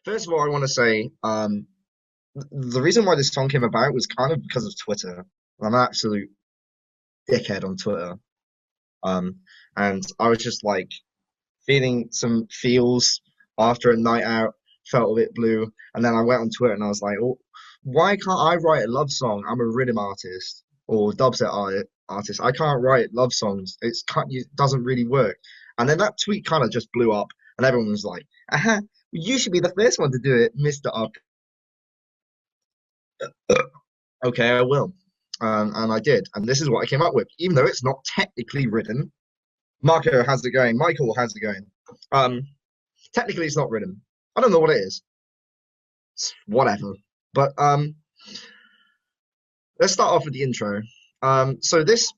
First of all, I want to say, the reason why this song came about was kind of because of Twitter. I'm an absolute dickhead on Twitter. Um, and I was just like feeling some feels after a night out, felt a bit blue, and then I went on Twitter and I was like, oh, why can't I write a love song? I'm a rhythm artist or artist. I can't write love songs. It doesn't really work. And then that tweet kind of just blew up, and everyone was like, "Aha, you should be the first one to do it, Mr. Up." Okay, I will. And I did. And this is what I came up with, even though it's not technically written. Marco, how's it going? Michael, how's it going? Um, Technically, it's not written. I don't know what it is. It's whatever. But let's start off with the intro. So this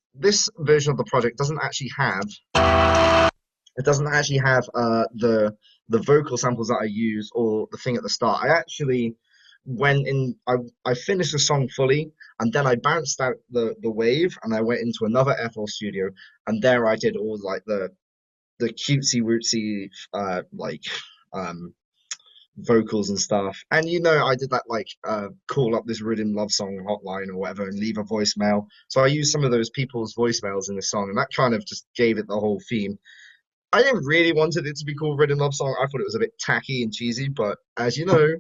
version of the project doesn't actually have the vocal samples that I use or the thing at the start. I actually went in. I finished the song fully, and then I bounced out the wave, and I went into another FL Studio, and there I did all like the cutesy rootsy like um vocals and stuff. And I did that like call up this rhythm love song hotline or whatever and leave a voicemail. So I used some of those people's voicemails in the song, and that kind of just gave it the whole theme. I didn't really wanted it to be called Rhythm Love Song. I thought it was a bit tacky and cheesy, but as you know,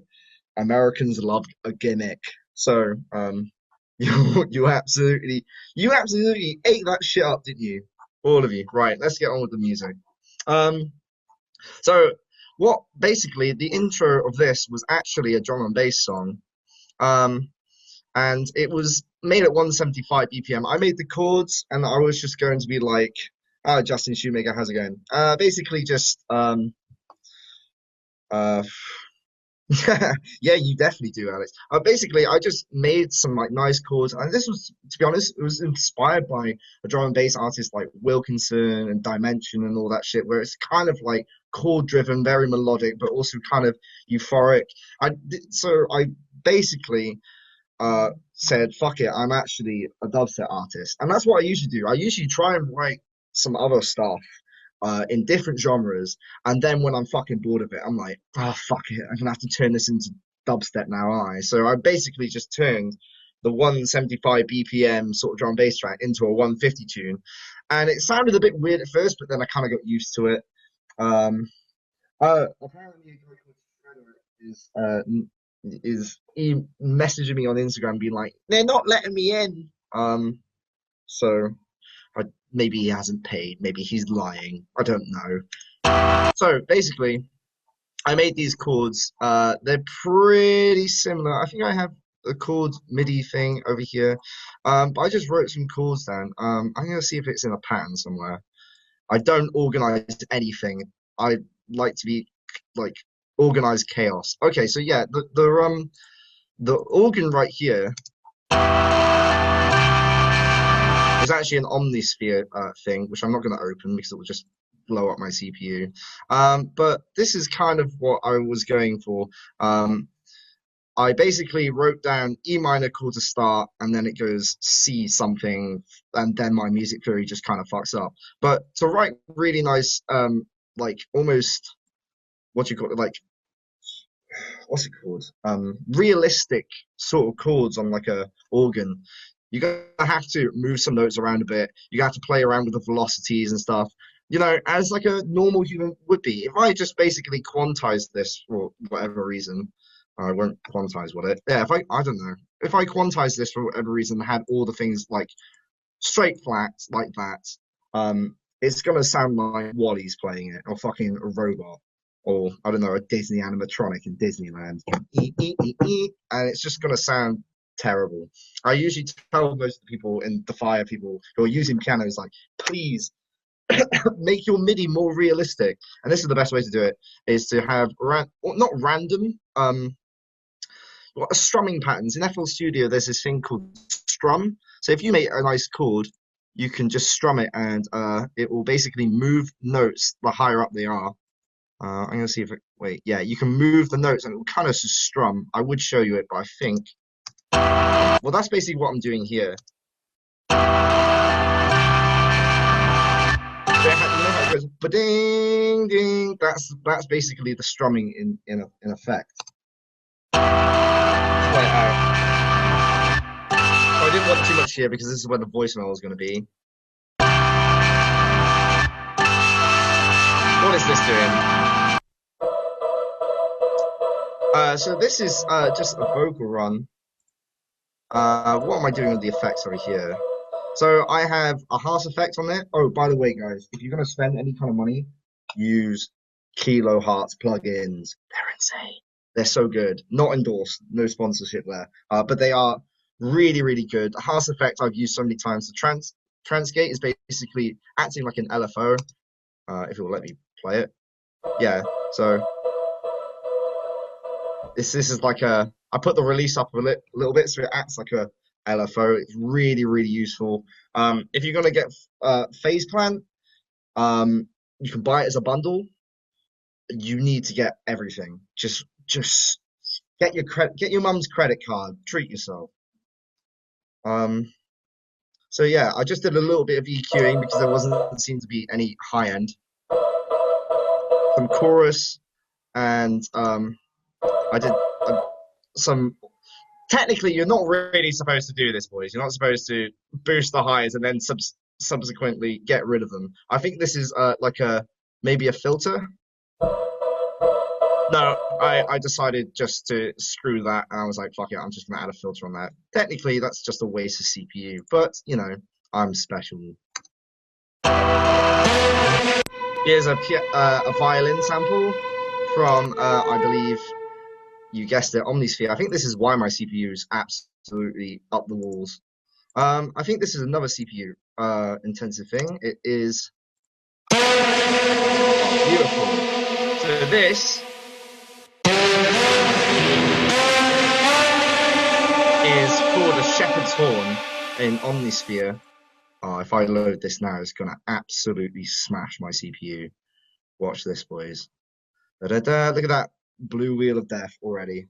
Americans love a gimmick. So you absolutely ate that shit up, didn't you? All of you. Right, let's get on with the music. Um, so what basically the intro of this was actually a drum and bass song. Um, and it was made at 175 BPM. I made the chords, and I was just going to be like, "Oh, Justin Shoemaker, how's it going?" Basically, just uh, yeah, you definitely do, Alex. Basically, I just made some like nice chords, and this was, to be honest, it was inspired by a drum and bass artist like Wilkinson and Dimension and all that shit, where it's kind of like chord driven, very melodic, but also kind of euphoric. So I basically said, fuck it, I'm actually a dubstep artist. And that's what I usually do. I usually try and write some other stuff in different genres. And then when I'm fucking bored of it, I'm like, oh, fuck it, I'm gonna have to turn this into dubstep now, aren't I? So I basically just turned the 175 BPM sort of drum and bass track into a 150 tune. And it sounded a bit weird at first, but then I kind of got used to it. Um, Apparently, a guy called Shredder is he messaging me on Instagram being like, they're not letting me in. So maybe he hasn't paid, maybe he's lying. I don't know. So basically, I made these chords. They're pretty similar. I think I have a chord MIDI thing over here. But I just wrote some chords down. I'm gonna see if it's in a pattern somewhere. I don't organize anything. I like to be like organized chaos. Okay, so yeah, the organ right here is actually an omnisphere thing, which I'm not going to open because it will just blow up my CPU. But this is kind of what I was going for. I basically wrote down E minor chord to start, and then it goes C something, and then my music theory just kind of fucks up. But to write really nice, like almost what do you call it, like what's it called, realistic sort of chords on like a organ, you're gonna have to move some notes around a bit. You have to play around with the velocities and stuff. As like a normal human would be. If I just basically quantize this for whatever reason, I won't quantize what it. Yeah, if I don't know. If I quantize this for whatever reason, had all the things like straight flats like that, it's gonna sound like Wally's playing it, or fucking a robot, or I don't know, a Disney animatronic in Disneyland. And it's just gonna sound terrible. I usually tell most of the people in the fire people who are using pianos, like, please make your MIDI more realistic. And this is the best way to do it, is to have not random, strumming patterns. In FL Studio, there's this thing called strum. So if you make a nice chord, you can just strum it, and it will basically move notes the higher up they are. I'm gonna see if wait, yeah, you can move the notes and it will kind of just strum. I would show you it, but I think, well, that's basically what I'm doing here. You know how goes ba-ding ding. That's basically the strumming in effect. Play it out. So I didn't want too much here because this is where the voicemail is going to be. What is this doing? So this is just a vocal run. What am I doing with the effects over here? So I have a harsh effect on it. Oh, by the way, guys, if you're going to spend any kind of money, use Kilo Hearts plugins. They're insane. They're so good. Not endorsed. No sponsorship there. But they are really, really good. The harsh effect I've used so many times. The Transgate is basically acting like an LFO. If it will let me play it. Yeah, so this is like I put the release up a little bit so it acts like a LFO. It's really, really useful. If you're gonna get Phase Plan, you can buy it as a bundle. You need to get everything. Just get your mum's credit card. Treat yourself. So yeah, I just did a little bit of EQing because there wasn't seem to be any high end. Some chorus, and I did some. Technically, you're not really supposed to do this, boys. You're not supposed to boost the highs and then subsequently get rid of them. I think this is like maybe a filter. No, I decided just to screw that, and I was like, fuck it, I'm just gonna add a filter on that. Technically, that's just a waste of CPU, but you know, I'm special. Here's a violin sample from, I believe, you guessed it, Omnisphere. I think this is why my CPU is absolutely up the walls. I think this is another CPU intensive thing. It is beautiful. So this is called a shepherd's horn in Omnisphere. If I load this now, it's gonna absolutely smash my CPU. Watch this, boys. Da, da, da. Look at that blue wheel of death already.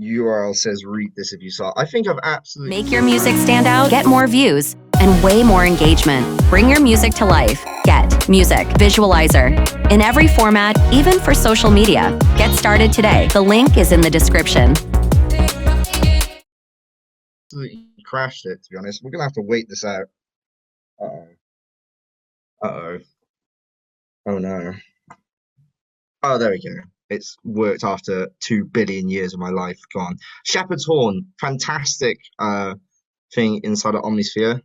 URL says read this if you saw. I think I've absolutely... Make your music stand out, get more views, and way more engagement. Bring your music to life. Get Music Visualizer. In every format, even for social media. Get started today. The link is in the description. Absolutely crashed it, to be honest. We're going to have to wait this out. Uh-oh. Uh-oh. Oh, no. Oh, there we go. It's worked after 2 billion years of my life gone. Shepherd's Horn, fantastic thing inside of Omnisphere.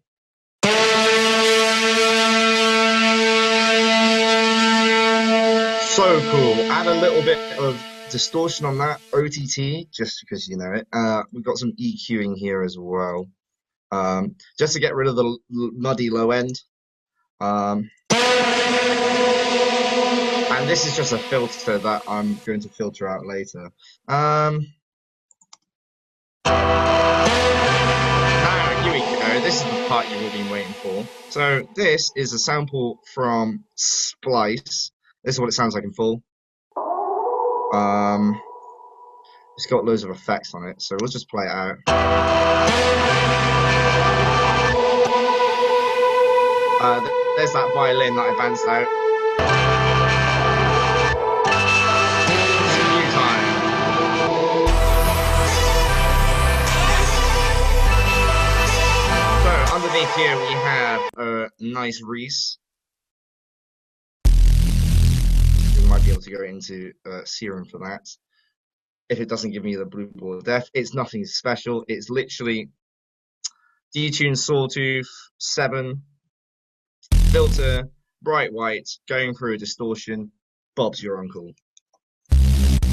So cool. Add a little bit of distortion on that, OTT, just because you know it. We've got some EQing here as well, just to get rid of the muddy low end. And this is just a filter that I'm going to filter out later. Now, here we go. This is the part you've all been waiting for. So this is a sample from Splice. This is what it sounds like in full. It's got loads of effects on it, so we'll just play it out. There's that violin that I bounced out. So underneath here we have a nice Reese. We might be able to go into Serum for that. If it doesn't give me the blue ball of death, it's nothing special. It's literally detune Sawtooth 7 filter, bright white, going through a distortion. Bob's your uncle.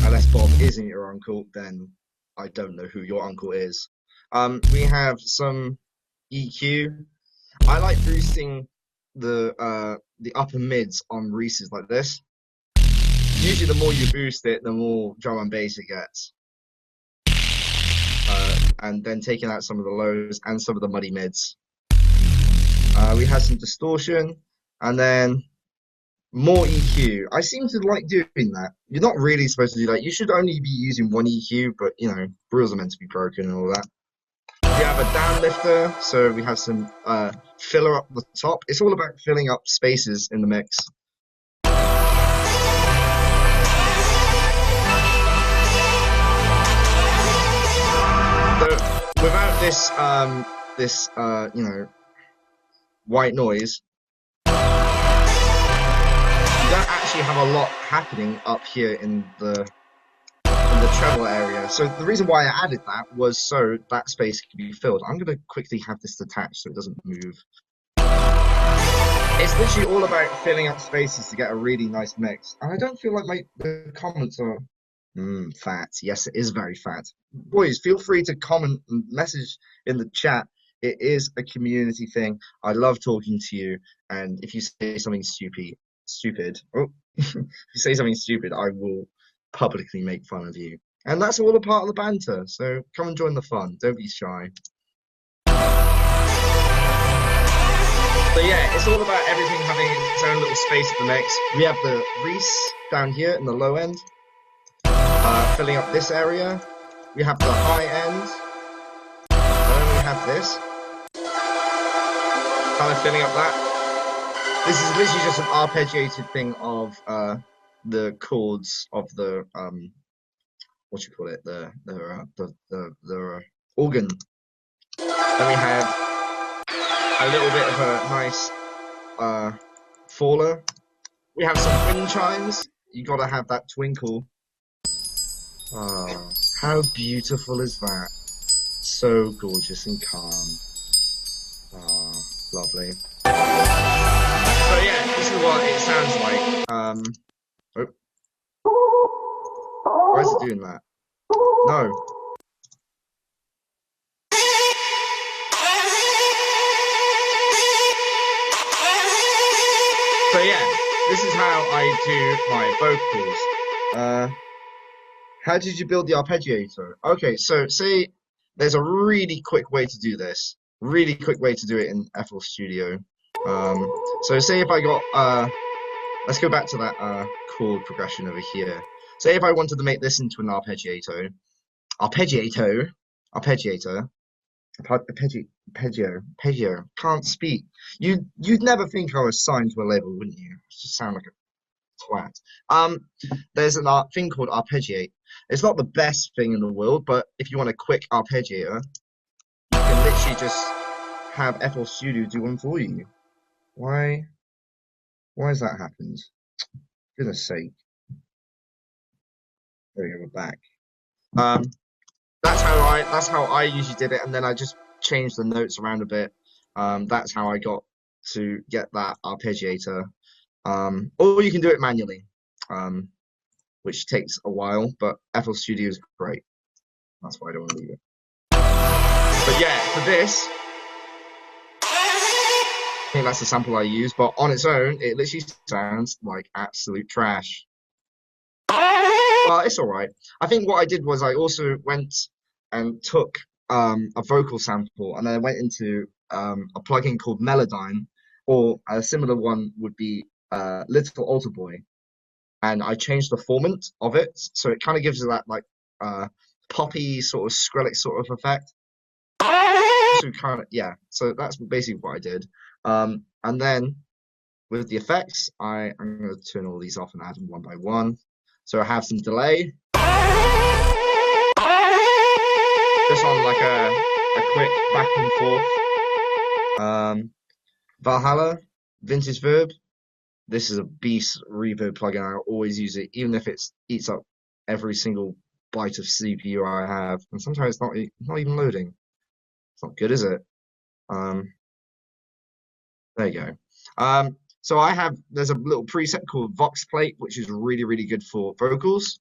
Unless Bob isn't your uncle, then I don't know who your uncle is. We have some EQ. I like boosting the upper mids on Reese's like this. Usually the more you boost it, the more drum and bass it gets. And then taking out some of the lows and some of the muddy mids. We have some distortion, and then More EQ. I seem to like doing that. You're not really supposed to do that. You should only be using one EQ, but you know, rules are meant to be broken and all that. We have a downlifter, so we have some filler up the top. It's all about filling up spaces in the mix. So without this you know, white noise, you don't actually have a lot happening up here in the treble area. So the reason why I added that was so that space can be filled. I'm gonna quickly have this detached so it doesn't move. It's literally all about filling up spaces to get a really nice mix. And I don't feel like the comments are fat. Yes, it is very fat. Boys, feel free to comment and message in the chat. It is a community thing. I love talking to you. And if you say something stupid, oh, if you say something stupid, I will publicly make fun of you. And that's all a part of the banter. So come and join the fun. Don't be shy. So yeah, it's all about everything having its own little space in the mix. We have the Reese down here in the low end, filling up this area. We have the high end, and then we have this, kind of filling up that. This is literally just an arpeggiated thing of the chords of the what you call it, the organ. Then we have a little bit of a nice faller. We have some wind chimes. You gotta have that twinkle. Oh, how beautiful is that? So gorgeous and calm. Oh, lovely. So yeah, this is what it sounds like. Why is it doing that? No. So yeah, this is how I do my vocals. How did you build the arpeggiator? Okay, so say there's a really quick way to do this. Really quick way to do it in FL Studio. So say if I got let's go back to that chord progression over here. Say if I wanted to make this into an arpeggiator, can't speak. You'd never think I was signed to a label, wouldn't you? Just sound like a twat. There's a thing called arpeggiate. It's not the best thing in the world, but if you want a quick arpeggiator, you can literally just have FL Studio do one for you. Why has that happened? Goodness sake. There we go, we're back. That's how I usually did it, and then I just changed the notes around a bit. That's how I got to get that arpeggiator. Or you can do it manually, which takes a while, but FL Studio is great. That's why I don't want to leave it. But yeah, for this, I think that's the sample I use, but on its own, it literally sounds like absolute trash. Well, it's all right. I think what I did was I also went and took a vocal sample, and then I went into a plugin called Melodyne, or a similar one would be Little Alter Boy, and I changed the format of it, so it kind of gives you that like poppy sort of Skrillex sort of effect. So kind of yeah. So that's basically what I did, and then with the effects, I'm going to turn all these off and add them one by one. So I have some delay, just on like a quick back and forth. Valhalla, Vintage Verb. This is a beast reverb plugin. I always use it, even if it eats up every single byte of CPU I have. And sometimes it's not even loading. It's not good, is it? There you go. So there's a little preset called Vox Plate, which is really, really good for vocals.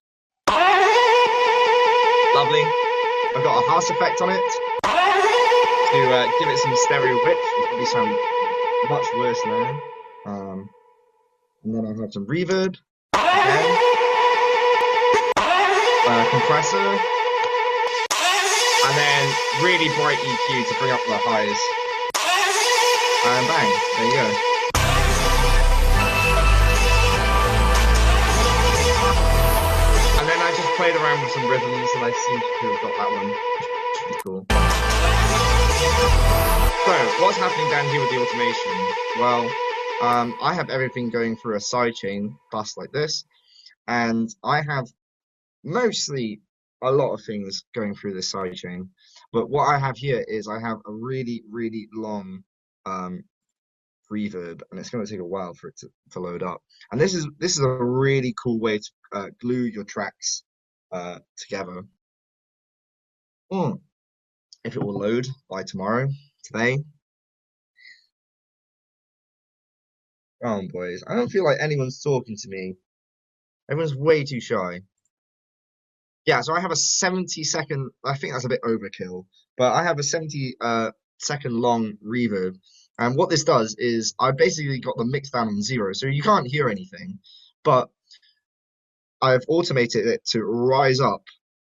Lovely. I've got a harsh effect on it to give it some stereo width. It probably sound much worse now. And then I have some reverb again, compressor, and then really bright EQ to bring up the highs. And bang, there you go. played around with some rhythms, and I seem to have got that one, which should be cool. So, what's happening down here with the automation? Well, I have everything going through a sidechain bus like this, and I have mostly a lot of things going through this sidechain. But what I have here is I have a really, really long um, reverb, and it's going to take a while for it to load up. And this is a really cool way to glue your tracks together. If it will load by today. Oh, boys, I don't feel like anyone's talking to me. Everyone's way too shy. Yeah, so I have a 70-second, I think that's a bit overkill, but I have a 70-second long reverb. And what this does is I basically got the mix down on 0, so you can't hear anything, but I've automated it to rise up.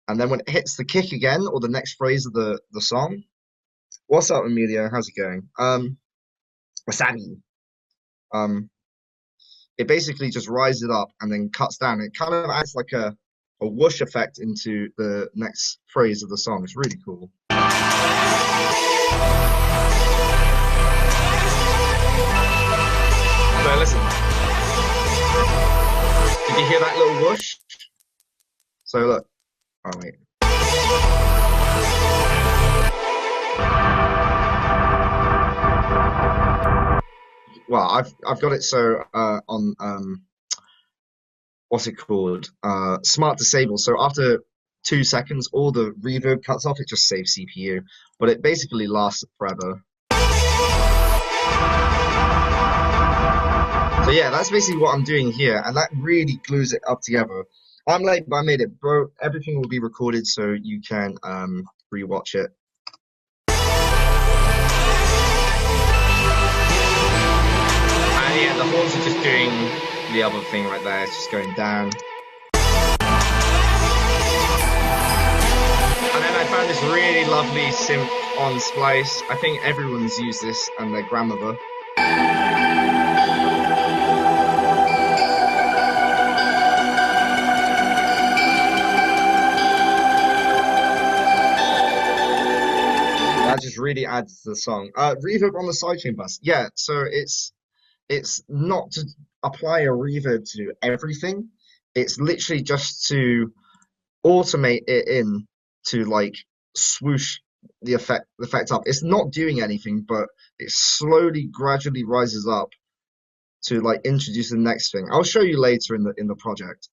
And then when it hits the kick again, or the next phrase of the song, what's up, Amelia? How's it going? Wasabi. It basically just rises it up and then cuts down. It kind of adds like a whoosh effect into the next phrase of the song. It's really cool. So listen. Did you hear that little whoosh? So look. Oh wait. Well, I've got it so on what's it called? Smart Disable. So after 2 seconds, all the reverb cuts off. It just saves CPU, but it basically lasts forever. So yeah, that's basically what I'm doing here, and that really glues it up together. I'm late, but I made it, bro. Everything will be recorded, so you can rewatch it. And yeah, the horns are just doing the other thing right there. It's just going down. And then I found this really lovely synth on Splice. I think everyone's used this and their grandmother. That just really adds to the song. Reverb on the sidechain bus. Yeah, so it's not to apply a reverb to everything. It's literally just to automate it in to like swoosh the effect up. It's not doing anything, but it slowly, gradually rises up to like introduce the next thing. I'll show you later in the project,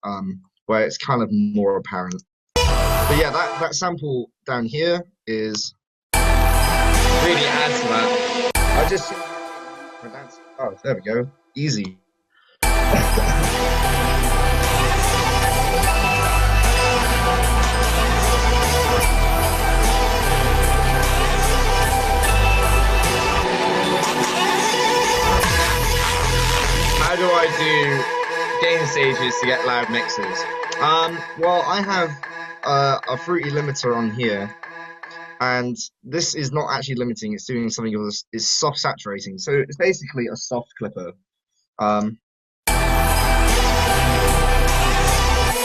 where it's kind of more apparent. But yeah, that sample down here is really adds to that. I just oh, there we go. Easy. How do I do gain stages to get loud mixes? Well, I have a fruity limiter on here, and this is not actually limiting. It's doing something else. It's soft saturating, so it's basically a soft clipper.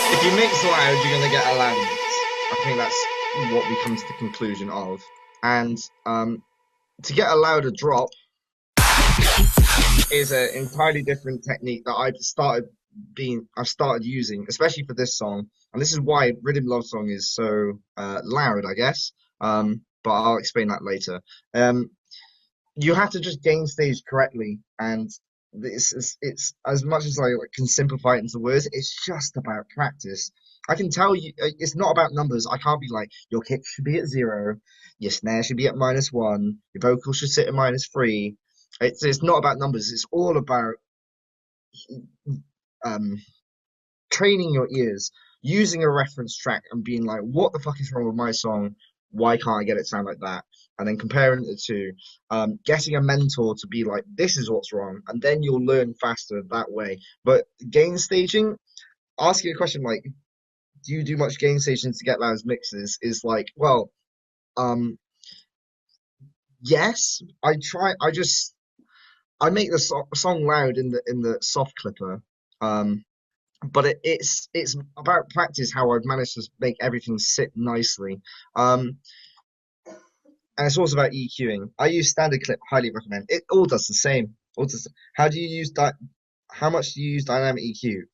If you mix loud, you're gonna get a loud mix. I think that's what we come to the conclusion of. And to get a louder drop is an entirely different technique that I've started using, especially for this song. And this is why Rhythm Love Song is so loud, I guess. But I'll explain that later. You have to just gain stage correctly, and it's as much as I can simplify it into words, it's just about practice. I can tell you, it's not about numbers. I can't be like, your kick should be at 0, your snare should be at -1, your vocal should sit at -3. It's not about numbers. It's all about training your ears, using a reference track and being like, what the fuck is wrong with my song? Why can't I get it to sound like that? And then comparing the two, getting a mentor to be like, this is what's wrong, and then you'll learn faster that way. But gain staging, asking a question like, do you do much gain staging to get loud mixes, is like, well, yes, I try. I make the song loud in the soft clipper, but it's about practice how I've managed to make everything sit nicely. Um, and it's also about EQing. I use standard clip, highly recommend. It all does the same. How do you use how much do you use dynamic EQ?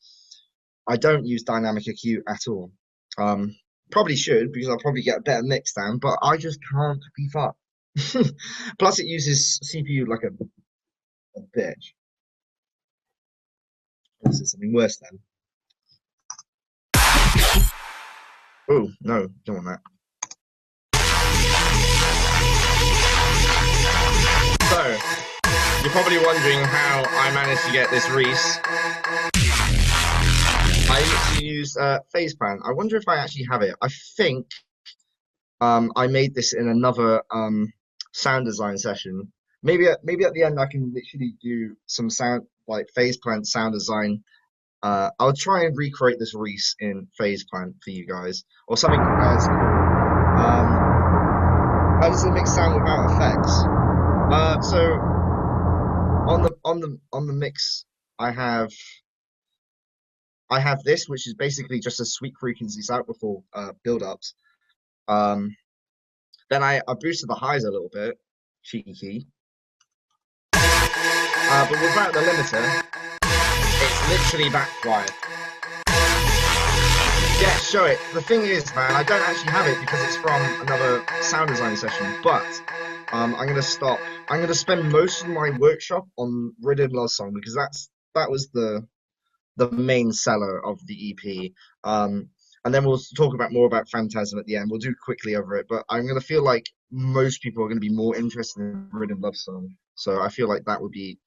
I don't use dynamic EQ at all. Um, Probably should because I'll probably get a better mix down, but I just can't be fucked. Plus, it uses CPU like a bitch. This is something worse then. Oh no, don't want that. So, you're probably wondering how I managed to get this Reese. I literally used phase plan. I wonder if I actually have it. I think I made this in another sound design session. Maybe at the end I can literally do some sound like phase plant sound design. I'll try and recreate this Reese in phase plant for you guys or something as cool. How does it make sound without effects? So on the mix, I have this, which is basically just a sweet frequencies out before build-ups. Um, then I boosted the highs a little bit, cheeky. But without the limiter, it's literally that quiet. Yeah, show it. The thing is, man, I don't actually have it because it's from another sound design session. But I'm gonna stop. I'm gonna spend most of my workshop on Rhythm Love Song because that was the main seller of the EP. And then we'll talk about more about Phantasm at the end. We'll do quickly over it, but I'm gonna feel like most people are gonna be more interested in Rhythm Love Song. So I feel like that would be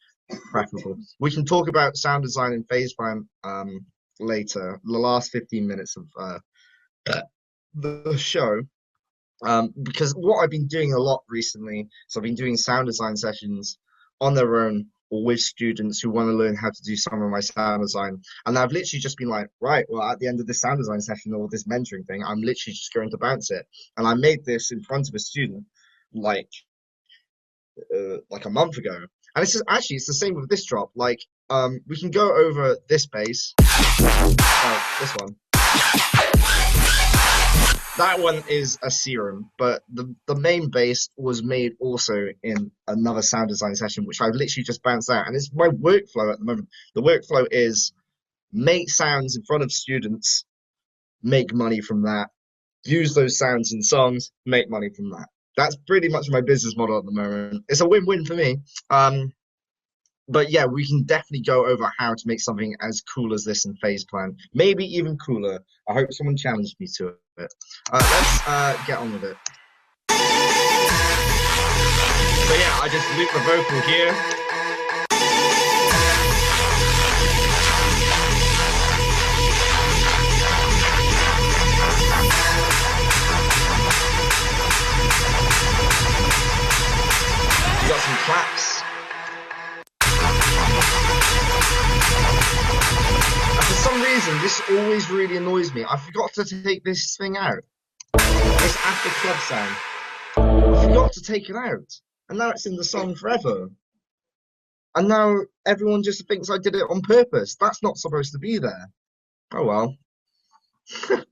preferable. We can talk about sound design and phase plan later. The last 15 minutes of the show. Because what I've been doing a lot recently, so I've been doing sound design sessions on their own or with students who want to learn how to do some of my sound design. And I've literally just been like, right, well, at the end of this sound design session or this mentoring thing, I'm literally just going to bounce it. And I made this in front of a student like a month ago. And it's just, actually it's the same with this drop. Like, we can go over this bass, this one. That one is a serum, but the main bass was made also in another sound design session, which I've literally just bounced out. And it's my workflow at the moment. The workflow is make sounds in front of students, make money from that, use those sounds in songs, make money from that. That's pretty much my business model at the moment. It's a win-win for me. But yeah, we can definitely go over how to make something as cool as this in phase plan, maybe even cooler. I hope someone challenged me to it. Let's get on with it. So yeah, I just loop the vocal here. You got some claps. For some reason, this always really annoys me. I forgot to take this thing out. This after club sound. I forgot to take it out. And now it's in the song forever. And now everyone just thinks I did it on purpose. That's not supposed to be there. Oh well. And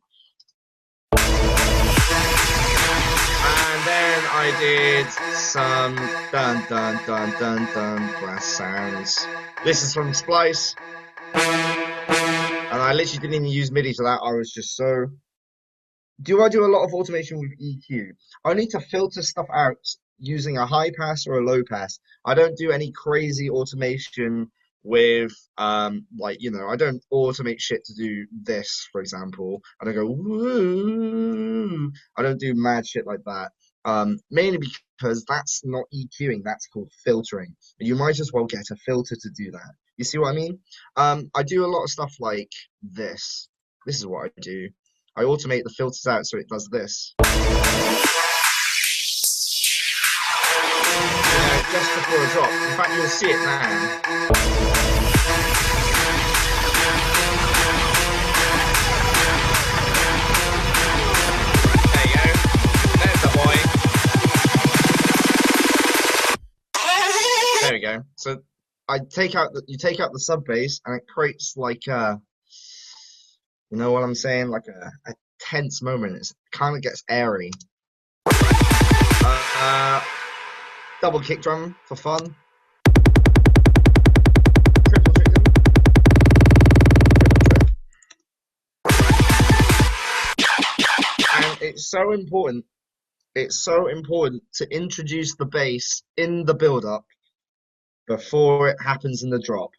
then I did some dun dun dun dun dun glass sounds. This is from Splice. And I literally didn't even use MIDI for that. I was just so. Do I do a lot of automation with EQ? I need to filter stuff out using a high pass or a low pass. I don't do any crazy automation with like, you know, I don't automate shit to do this, for example. I don't go woo. I don't do mad shit like that. Mainly because that's not EQing, that's called filtering. You might as well get a filter to do that. You see what I mean? I do a lot of stuff like this. This is what I do. I automate the filters out so it does this. Just before a drop. In fact, you'll see it now. There you go. There's the boy. There we go. So you take out the sub bass and it creates like You know what I'm saying? Like a tense moment. It kind of gets airy. Uh, Double kick drum for fun. Triple trick them. Triple trick. And it's so important. It's so important to introduce the bass in the build-up before it happens in the drop.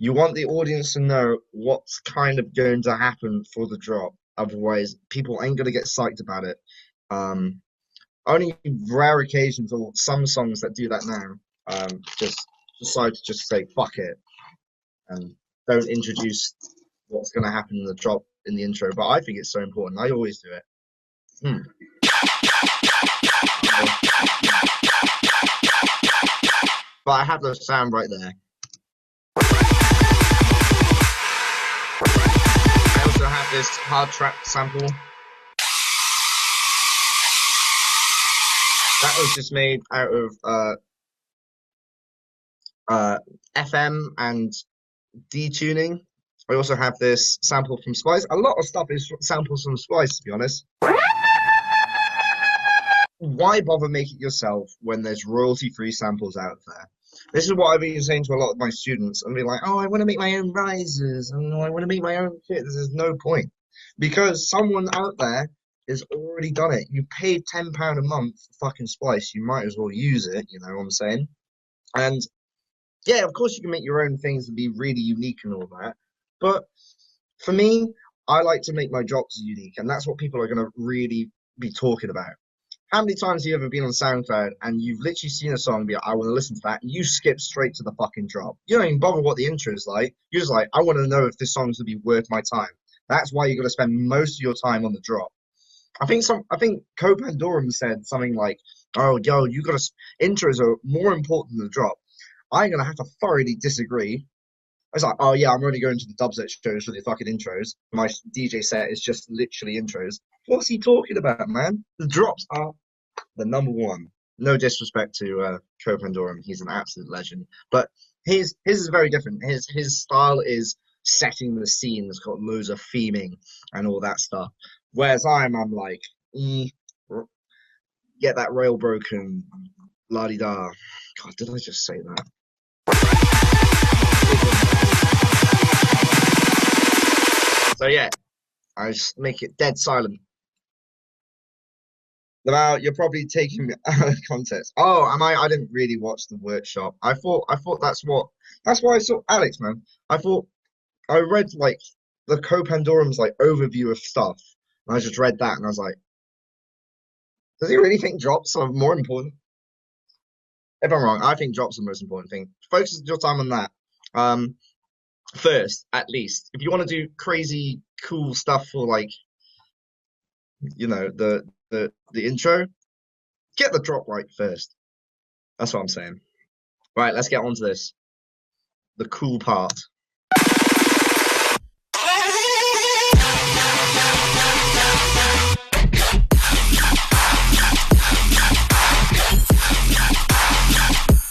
You want the audience to know what's kind of going to happen for the drop. Otherwise, people ain't gonna get psyched about it. Um, Only rare occasions or some songs that do that now just decide to just say fuck it and don't introduce what's gonna happen in the drop in the intro. But I think it's so important. I always do it. Hmm. But I have the sound right there. I also have this hard trap sample. That was just made out of FM and detuning. I also have this sample from Splice. A lot of stuff is samples from Splice, to be honest. Why bother make it yourself when there's royalty-free samples out there? This is what I've been saying to a lot of my students. And be like, oh, I want to make my own risers, and I want to make my own shit. There's no point. Because someone out there has already done it. You paid £10 a month for fucking Splice. You might as well use it, you know what I'm saying? And yeah, of course you can make your own things and be really unique and all that. But for me, I like to make my drops unique, and that's what people are going to really be talking about. How many times have you ever been on SoundCloud and you've literally seen a song and be like, I want to listen to that, and you skip straight to the fucking drop? You don't even bother what the intro is like. You're just like, I want to know if this song's going to be worth my time. That's why you got to spend most of your time on the drop. I think Copandorum said something like, "Oh, yo, you got to intros are more important than the drop." I'm gonna have to thoroughly disagree. I was like, "Oh yeah, I'm only going to the dubstep shows for the fucking intros. My DJ set is just literally intros." What's he talking about, man? The drops are the number one. No disrespect to Copandorum, he's an absolute legend, but his is very different. His style is setting the scene. It's got loads of theming and all that stuff. Whereas I'm like, get that rail broken, la di da. God, did I just say that? So yeah, I just make it dead silent. Now you're probably taking me out of context. Oh, am I? I didn't really watch the workshop. I thought that's why I saw Alex, man. I read like the Copandorum's like overview of stuff, and I just read that, and I was like, does he really think drops are more important? If I'm wrong, I think drops are the most important thing. Focus your time on that. First, at least. If you want to do crazy cool stuff for like, you know, the intro, get the drop right first. That's what I'm saying. Right, let's get on to this. The cool part.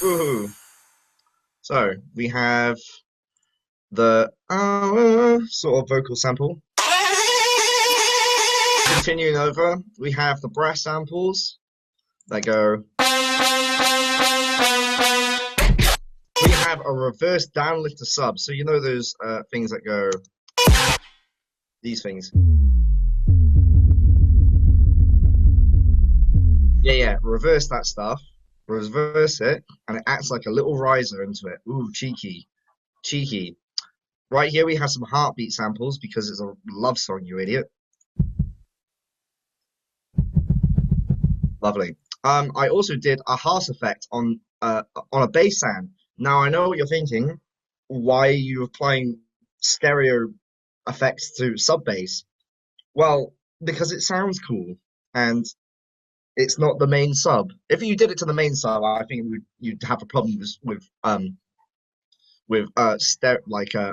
Ooh. So we have the sort of vocal sample. Continuing over, we have the brass samples that go. We have a reverse downlifter sub. So you know those things that go. These things. Yeah. Reverse that stuff. Reverse it, and it acts like a little riser into it. Ooh, cheeky. Right here we have some heartbeat samples because it's a love song, you idiot. Lovely. I also did a harsh effect on a bass sound. Now I know what you're thinking. Why are you applying stereo effects to sub bass? Well, because it sounds cool and it's not the main sub. If you did it to the main sub, I think you'd have a problem with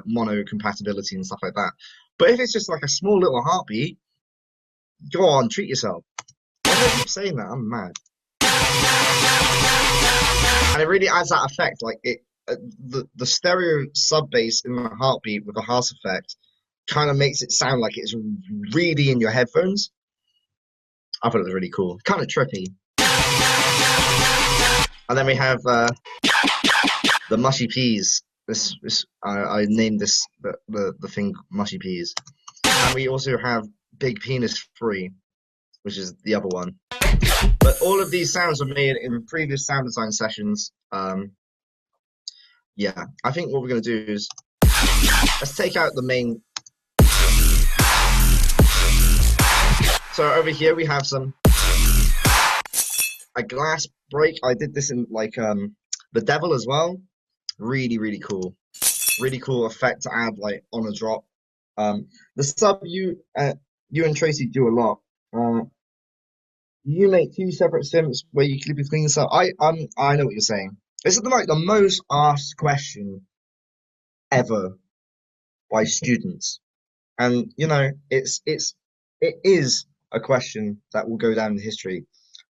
mono compatibility and stuff like that. But if it's just like a small little heartbeat, go on, treat yourself. Why do I keep saying that? I'm mad. And it really adds that effect, like the stereo sub bass in the heartbeat with a harsh effect kind of makes it sound like it's really in your headphones. I thought it was really cool, kind of trippy. And then we have the mushy peas. I named this the thing mushy peas. And we also have big penis free, which is the other one. But all of these sounds were made in previous sound design sessions. Yeah, I think what we're going to do is let's take out the main. So over here we have a glass break. I did this in like the Devil as well. Really cool. Really cool effect to add like on a drop. The sub you and Tracy do a lot. You make 2 separate sims where you clip between stuff. I know what you're saying. This is like the most asked question ever by students, and you know it is a question that will go down in history.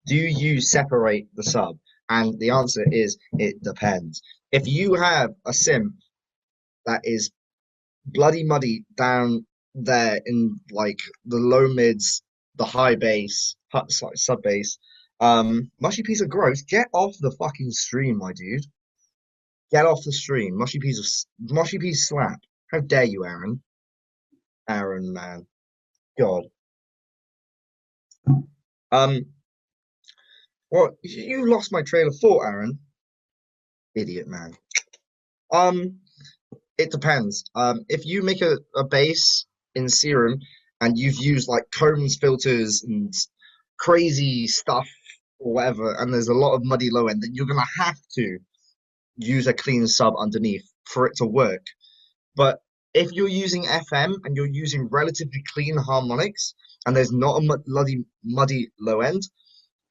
Do you separate the sub? And the answer is it depends. If you have a sim that is bloody muddy down there in like the low mids, the high bass, sub bass, mushy piece of gross, get off the fucking stream, my dude. Get off the stream. Mushy piece slap. How dare you, Aaron? Aaron, man. God. Well, you lost my trail of thought, Aaron. Idiot, man. It depends. If you make a base in Serum and you've used like combs, filters, and crazy stuff or whatever, and there's a lot of muddy low end, then you're gonna have to use a clean sub underneath for it to work. But if you're using FM and you're using relatively clean harmonics and there's not a muddy low end,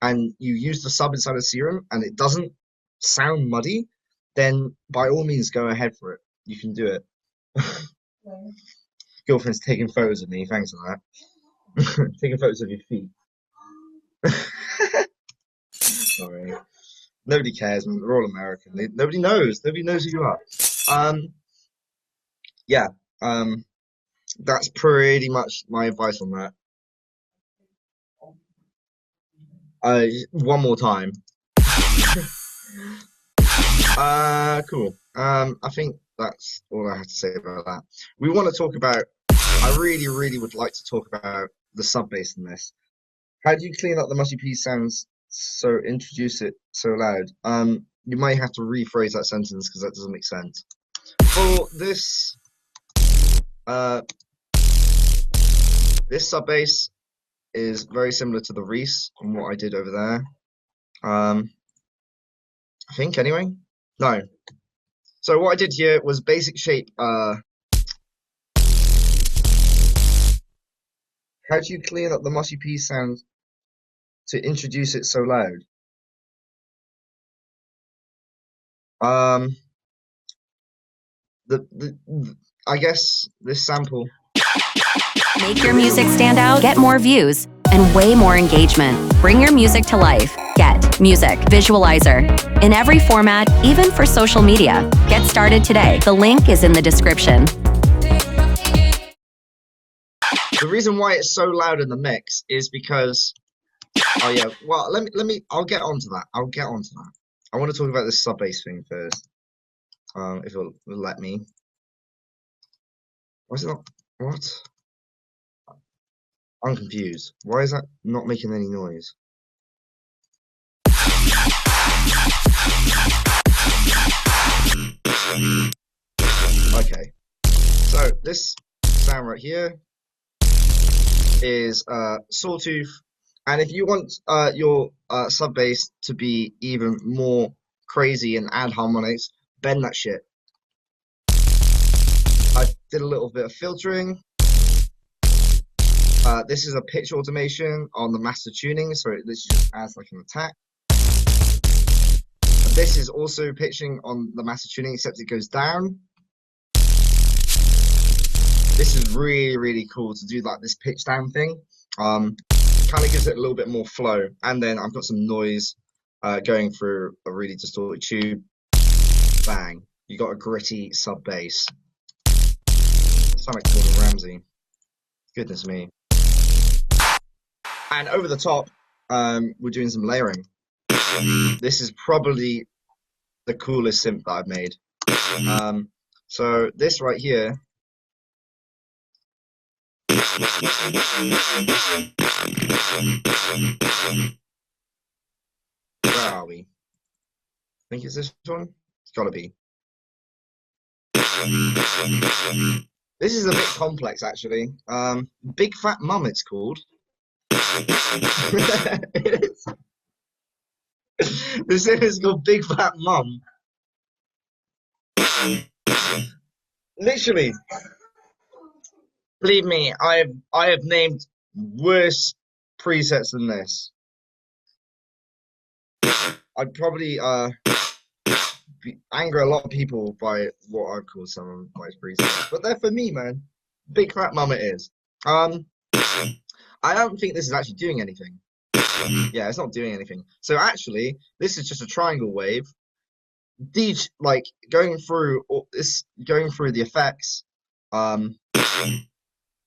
and you use the sub inside of Serum and it doesn't sound muddy, then by all means go ahead for it. You can do it. Girlfriend's taking photos of me. Thanks for that. Taking photos of your feet. Sorry. Nobody cares, man. We're all American. Nobody knows. Nobody knows who you are. Yeah. That's pretty much my advice on that. One more time. Cool. I think that's all I have to say about that. We want to talk about. I really would like to talk about the sub bass in this. How do you clean up the mushy piece sounds? So introduce it so loud. You might have to rephrase that sentence because that doesn't make sense. For this, this sub bass is very similar to the Reese and what I did over there. I think anyway. No. So what I did here was basic shape. How do you clean up the mushy piece sound to introduce it so loud? I guess this sample. Make your music stand out, get more views, and way more engagement. Bring your music to life. Get Music Visualizer in every format, even for social media. Get started today. The link is in the description. The reason why it's so loud in the mix is because, oh yeah, well, I'll get onto that. I want to talk about this sub bass thing first, if it'll let me. Why is it not? What? I'm confused. Why is that not making any noise? Okay, so this sound right here is Sawtooth, and if you want your sub bass to be even more crazy and add harmonics, bend that shit. I did a little bit of filtering. This is a pitch automation on the master tuning, so this just adds like an attack. This is also pitching on the master tuning, except it goes down. This is really cool to do like this pitch down thing. Kind of gives it a little bit more flow. And then I've got some noise going through a really distorted tube. Bang. You got a gritty sub bass. sound like Gordon Ramsay. Goodness me. And over the top, we're doing some layering. This is probably the coolest synth that I've made. So this right here. Where are we? I think it's this one. It's gotta be. This is a bit complex, actually. Big Fat Mum, it's called. This is called Big Fat Mum. Literally, believe me, I have named worse presets than this. I'd probably anger a lot of people by what I'd call some of my presets, but they're for me, man. Big Fat Mum it is. I don't think this is actually doing anything. Yeah, it's not doing anything. So actually, this is just a triangle wave. Like going through the effects. I've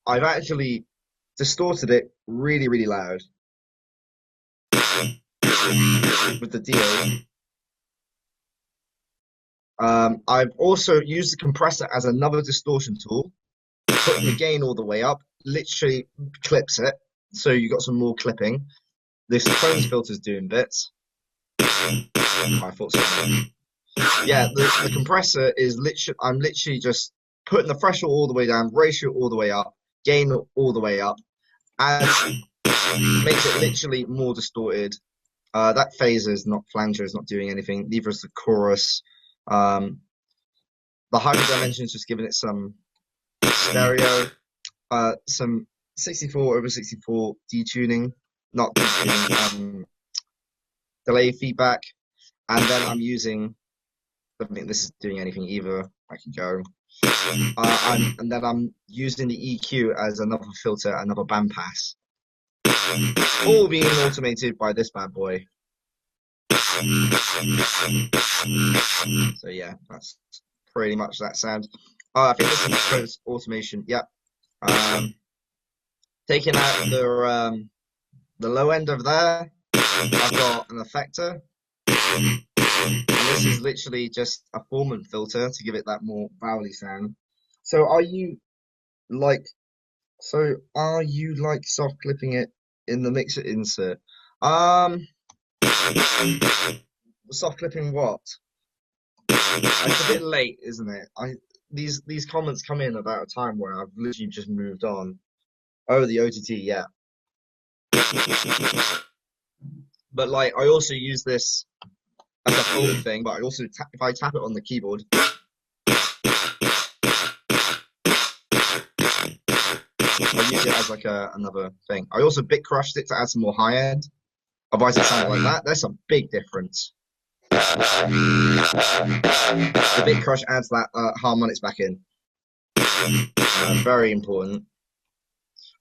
actually distorted it really, really loud with the DA. I've also used the compressor as another distortion tool, putting the gain all the way up, literally clips it, so you got some more clipping. This tones filter's doing bits. I thought so. Yeah, the compressor is literally, I'm literally just putting the threshold all the way down, ratio all the way up, gain all the way up, and makes it literally more distorted. That phaser is not, flanger is not doing anything, neither is the chorus. The higher dimension is just giving it some stereo, some 64/64 detuning, not detuning, delay feedback, and then I'm using, I don't think this is doing anything either. I can go. And then I'm using the EQ as another filter, another bandpass. All being automated by this bad boy. So yeah, that's pretty much that sound. I think this is post automation. Yep. Taking out the low end over there, I've got an effector. And this is literally just a Foreman filter to give it that more vowely sound. So are you like soft clipping it in the mixer insert? Soft clipping what? It's a bit late, isn't it? These comments come in about a time where I've literally just moved on. Oh, the OTT, yeah. But like, I also use this as a full thing, but I also if I tap it on the keyboard, I use it as like another thing. I also bit crushed it to add some more high end. Otherwise, it sounded like that. There's a big difference. The bit crush adds that harmonics back in. Very important.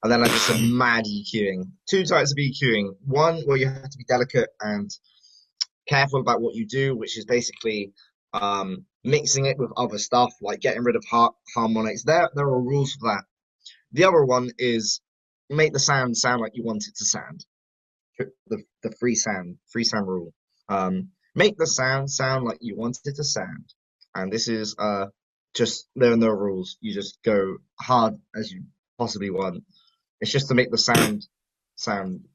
And then I did some mad EQing. Two types of EQing. One where you have to be delicate and careful about what you do, which is basically mixing it with other stuff, like getting rid of harmonics. There are rules for that. The other one is make the sound like you want it to sound. The free sound rule. Make the sound like you want it to sound. And this is just, there are no rules. You just go hard as you possibly want. It's just to make the sound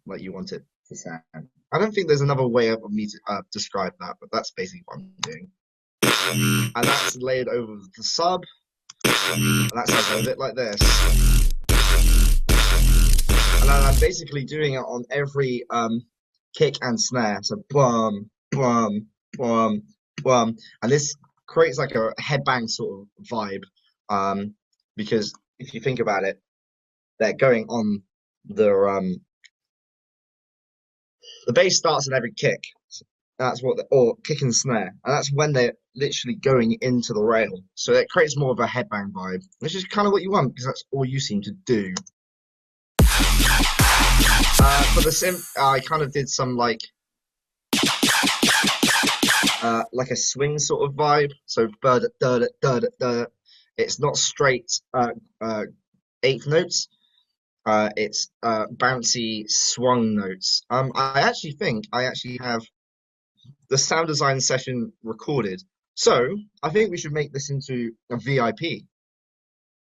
like you want it to sound. I don't think there's another way of me to describe that, but that's basically what I'm doing. And that's laid over the sub. And that sounds a bit like this. And then I'm basically doing it on every kick and snare. So bum, bum, bum, bum. And this creates like a headbang sort of vibe. Because if you think about it, they're going on the bass starts at every kick. That's what, or kick and snare, and that's when they're literally going into the rail. So it creates more of a headbang vibe, which is kind of what you want because that's all you seem to do. For the synth, I kind of did some like a swing sort of vibe. So It's not straight eighth notes. It's bouncy swung notes. I actually think I actually have the sound design session recorded. So I think we should make this into a VIP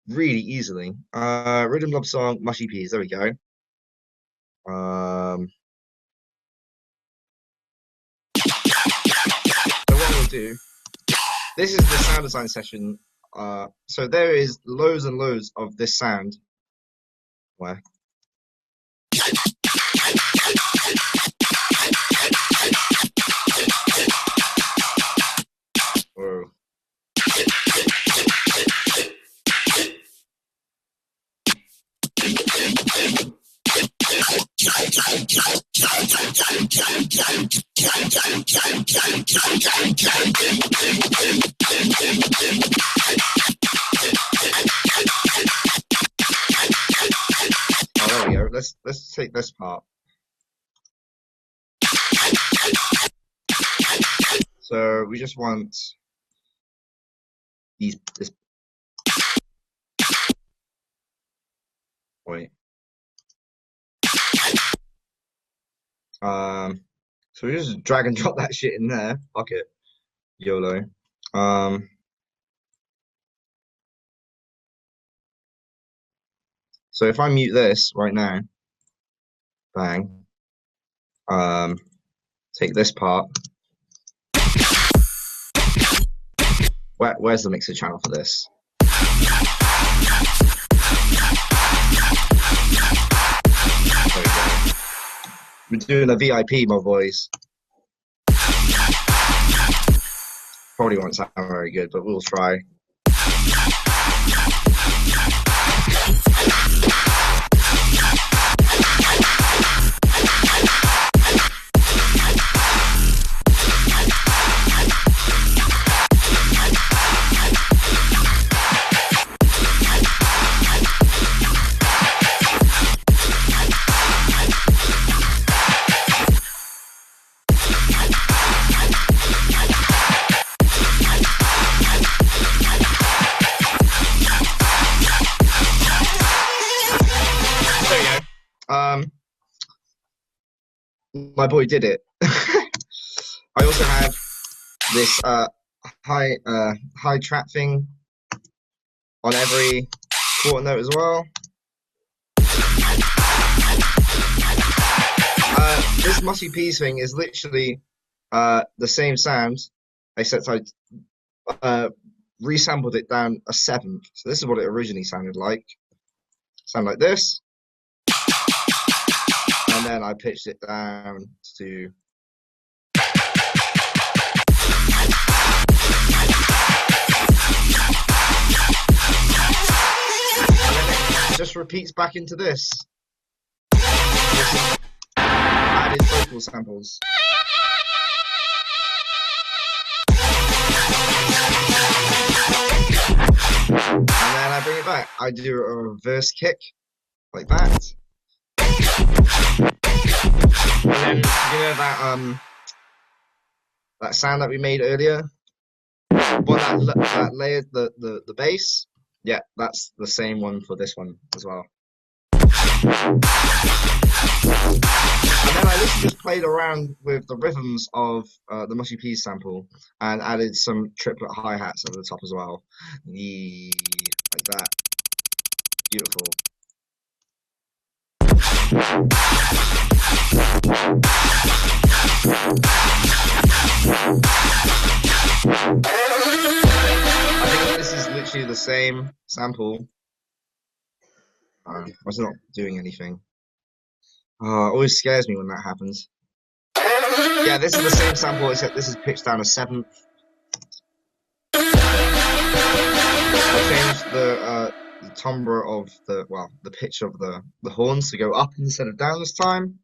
really easily. Rhythm Love Song, Mushy Peas. There we go. So what we'll do, this is the sound design session. So there is loads and loads of this sound. Where? Whoa. Oh, there we go. Let's take this part. So we just want this. Wait. So we just drag and drop that shit in there. Fuck it. YOLO. So if I mute this right now, bang. Take this part. Where's the mixer channel for this? There we go. We're doing a VIP, my boys. Probably won't sound very good, but we'll try. My boy did it. I also have this high trap thing on every quarter note as well. This Mushy Peas thing is literally the same sound, except I resampled it down a seventh. So this is what it originally sounded like. Sound like this. And then I pitched it down to it just repeats back into this. Added vocal samples. And then I bring it back. I do a reverse kick like that. And then you know that sound that we made earlier, that layered the bass. Yeah, that's the same one for this one as well. And then I just played around with the rhythms of the Mushy Peas sample and added some triplet hi-hats over the top as well. Yeah, like that. Beautiful. I think this is literally the same sample. I was not doing anything. It always scares me when that happens. Yeah, this is the same sample, except this is pitched down a seventh. I changed the timbre of the pitch of the horns to go up instead of down this time.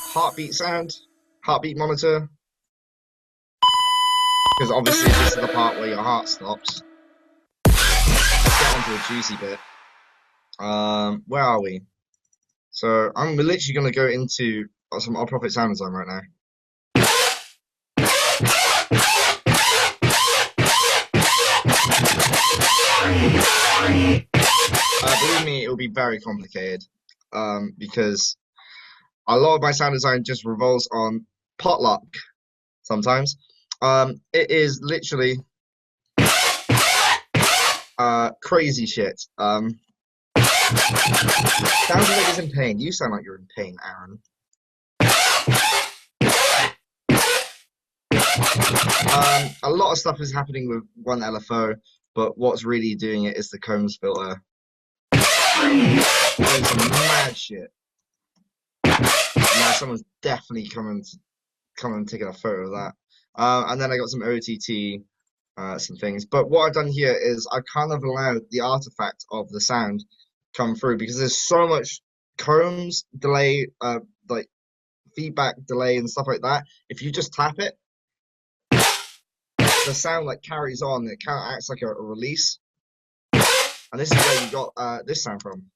Heartbeat sound, heartbeat monitor, because obviously this is the part where your heart stops. Let's get onto a juicy bit. Where are we? So I'm literally going to go into some Oddprophet sound design right now. very complicated because a lot of my sound design just revolves on potluck sometimes. It is literally crazy shit. Sounds like he's in pain. You sound like you're in pain, Aaron. A lot of stuff is happening with one LFO, but what's really doing it is the Combs filter. Doing some mad shit. Now someone's definitely coming and taking a photo of that. And then I got some OTT, some things. But what I've done here is I kind of allowed the artifact of the sound come through because there's so much Combs delay, like feedback delay and stuff like that. If you just tap it, the sound like carries on. It kind of acts like a release. And this is where you got this sound from.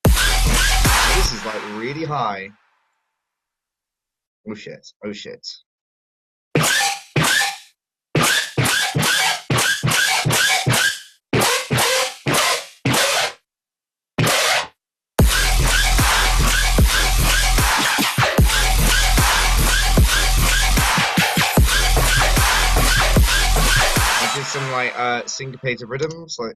This is like really high. Oh shit! Oh shit! Some like syncopated rhythms, like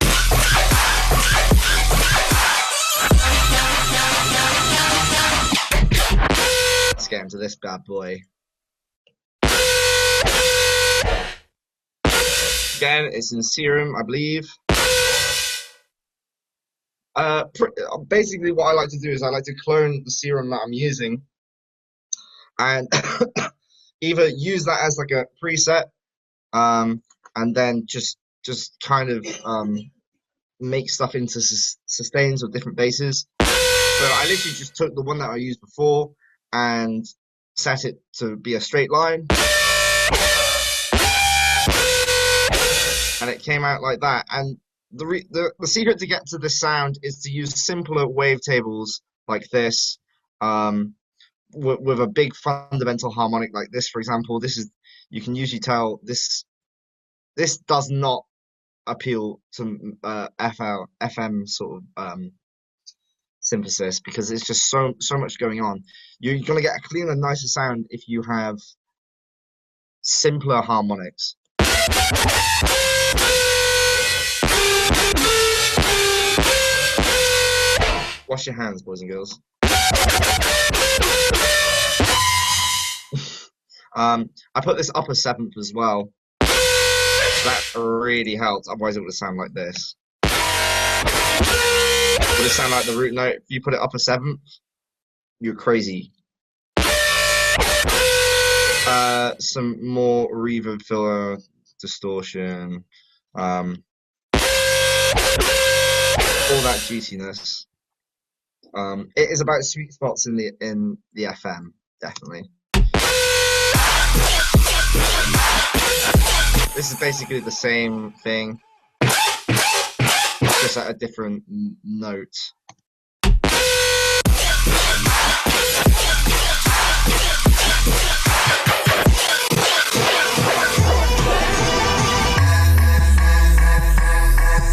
let's get into this bad boy. Again, it's in Serum, I believe. Basically, what I like to do is I like to clone the Serum that I'm using, and either use that as like a preset. And then just kind of make stuff into sustains or different basses. So I literally just took the one that I used before and set it to be a straight line, and it came out like that. And the secret to get to this sound is to use simpler wavetables like this, with a big fundamental harmonic like this. For example, this is, you can usually tell this does not appeal to FM sort of synthesis because it's just so much going on. You're gonna get a cleaner, nicer sound if you have simpler harmonics. Wash your hands, boys and girls. I put this upper seventh as well. That really helped, otherwise it would have sounded like this. It would have sounded like the root note. If you put it up a seventh, you're crazy. Some more reverb filler, distortion, all that juiciness. It is about sweet spots in the FM, definitely. This is basically the same thing, just at a different note.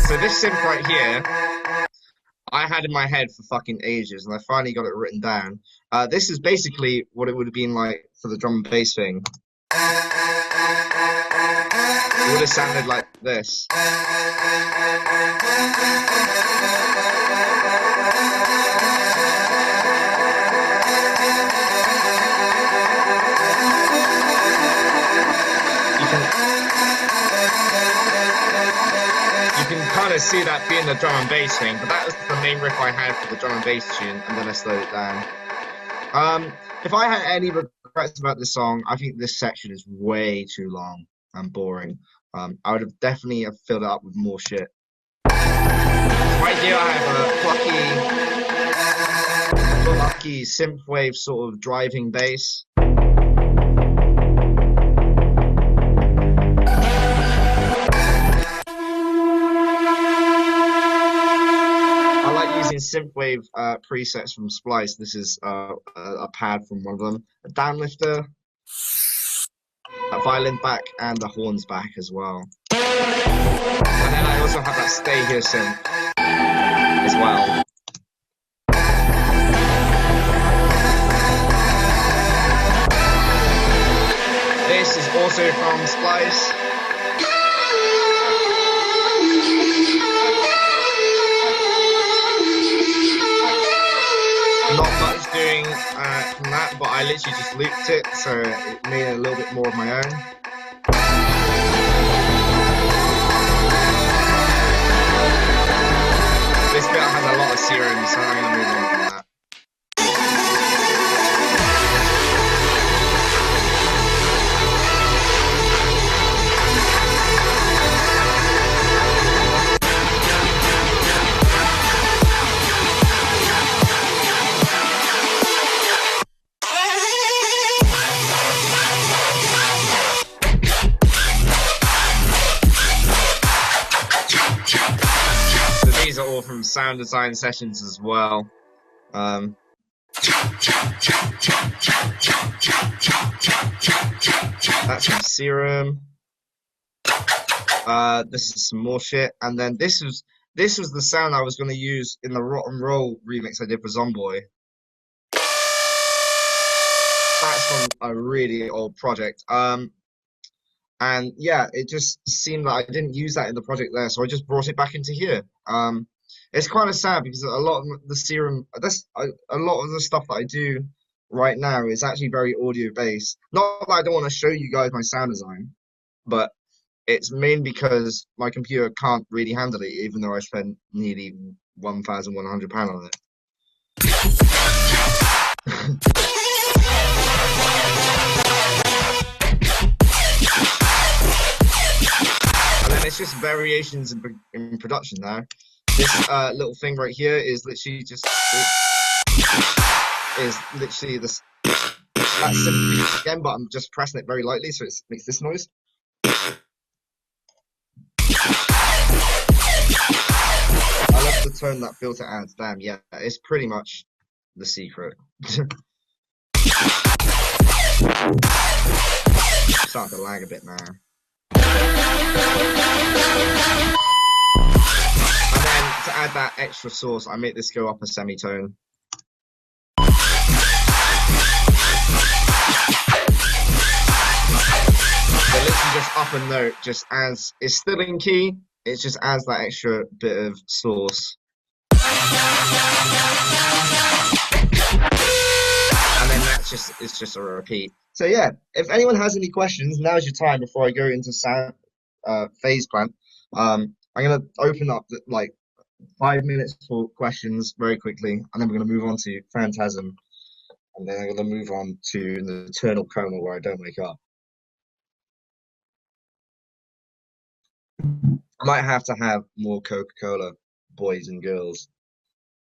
So this synth right here, I had in my head for fucking ages, and I finally got it written down. This is basically what it would have been like for the drum and bass thing. It would have sounded like this. You can kind of see that being the drum and bass thing, but that was the main riff I had for the drum and bass tune, and then I slowed it down. If I had any regrets about this song, I think this section is way too long and boring. I would have definitely filled it up with more shit. Right here I have a plucky synthwave sort of driving bass. I like using synthwave presets from Splice. This is a pad from one of them, a downlifter, a violin back, and the horns back as well. And then I also have that stay here synth as well. Also from Splice. Not much doing from that, but I literally just looped it, so it made it a little bit more of my own. This bit has a lot of serum, so I'm going to move on from that. These are all from sound design sessions as well. That's from Serum. This is some more shit, and then this was the sound I was going to use in the Rotten Roll remix I did for Zomboy. That's from a really old project. And yeah, it just seemed like I didn't use that in the project there, so I just brought it back into here. It's kind of sad because a lot of the Serum, a lot of the stuff that I do right now is actually very audio based. Not that I don't want to show you guys my sound design, but it's mainly because my computer can't really handle it, even though I spent nearly £1,100 on it. It's just variations in production now. This little thing right here is literally just this. That's simply again, but I'm just pressing it very lightly, so it makes this noise. I love the tone that filter adds. Damn, yeah, it's pretty much the secret. Starting to lag a bit now. And then to add that extra sauce, I make this go up a semitone. So literally just up a note, just as it's still in key, it just adds that extra bit of sauce. And then it's just a repeat. So yeah, if anyone has any questions, now's your time before I go into sound phase plant. I'm gonna open up like 5 minutes for questions very quickly, and then we're gonna move on to Phantasm, and then I'm gonna move on to the Eternal Coma where I don't wake up. I might have to have more Coca-Cola, boys and girls.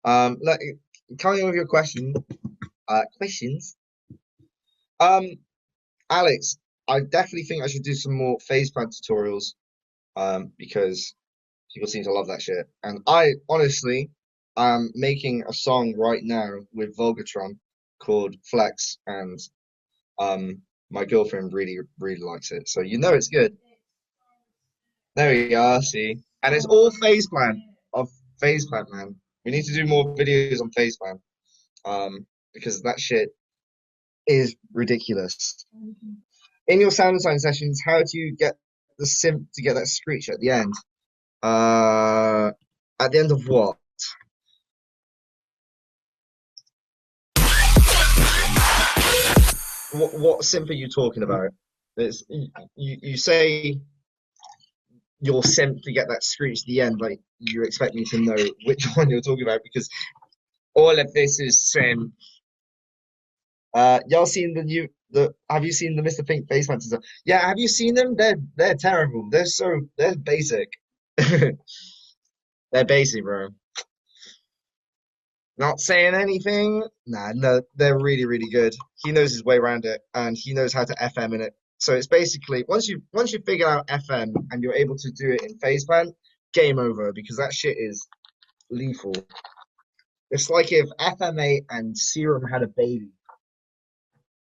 Carrying on with your questions. Alex, I definitely think I should do some more phase plant tutorials, because people seem to love that shit. And I honestly am making a song right now with Volgatron called Flex, and my girlfriend really, really likes it. So you know it's good. There we are, see. And it's all phase plant, man. We need to do more videos on phase plant, because that shit is ridiculous. In your sound design sessions, how do you get the synth to get that screech at the end? At the end of what? What synth are you talking about? You say your synth to get that screech at the end, like you expect me to know which one you're talking about, because all of this is synth. Y'all seen have you seen the Mr. Pink face plants and stuff? Yeah, have you seen them? They're terrible. They're basic. They're basic, bro. Not saying anything. Nah, no, they're really, really good. He knows his way around it, and he knows how to FM in it. So it's basically once you figure out FM and you're able to do it in phase plant, game over, because that shit is lethal. It's like if FMA and Serum had a baby.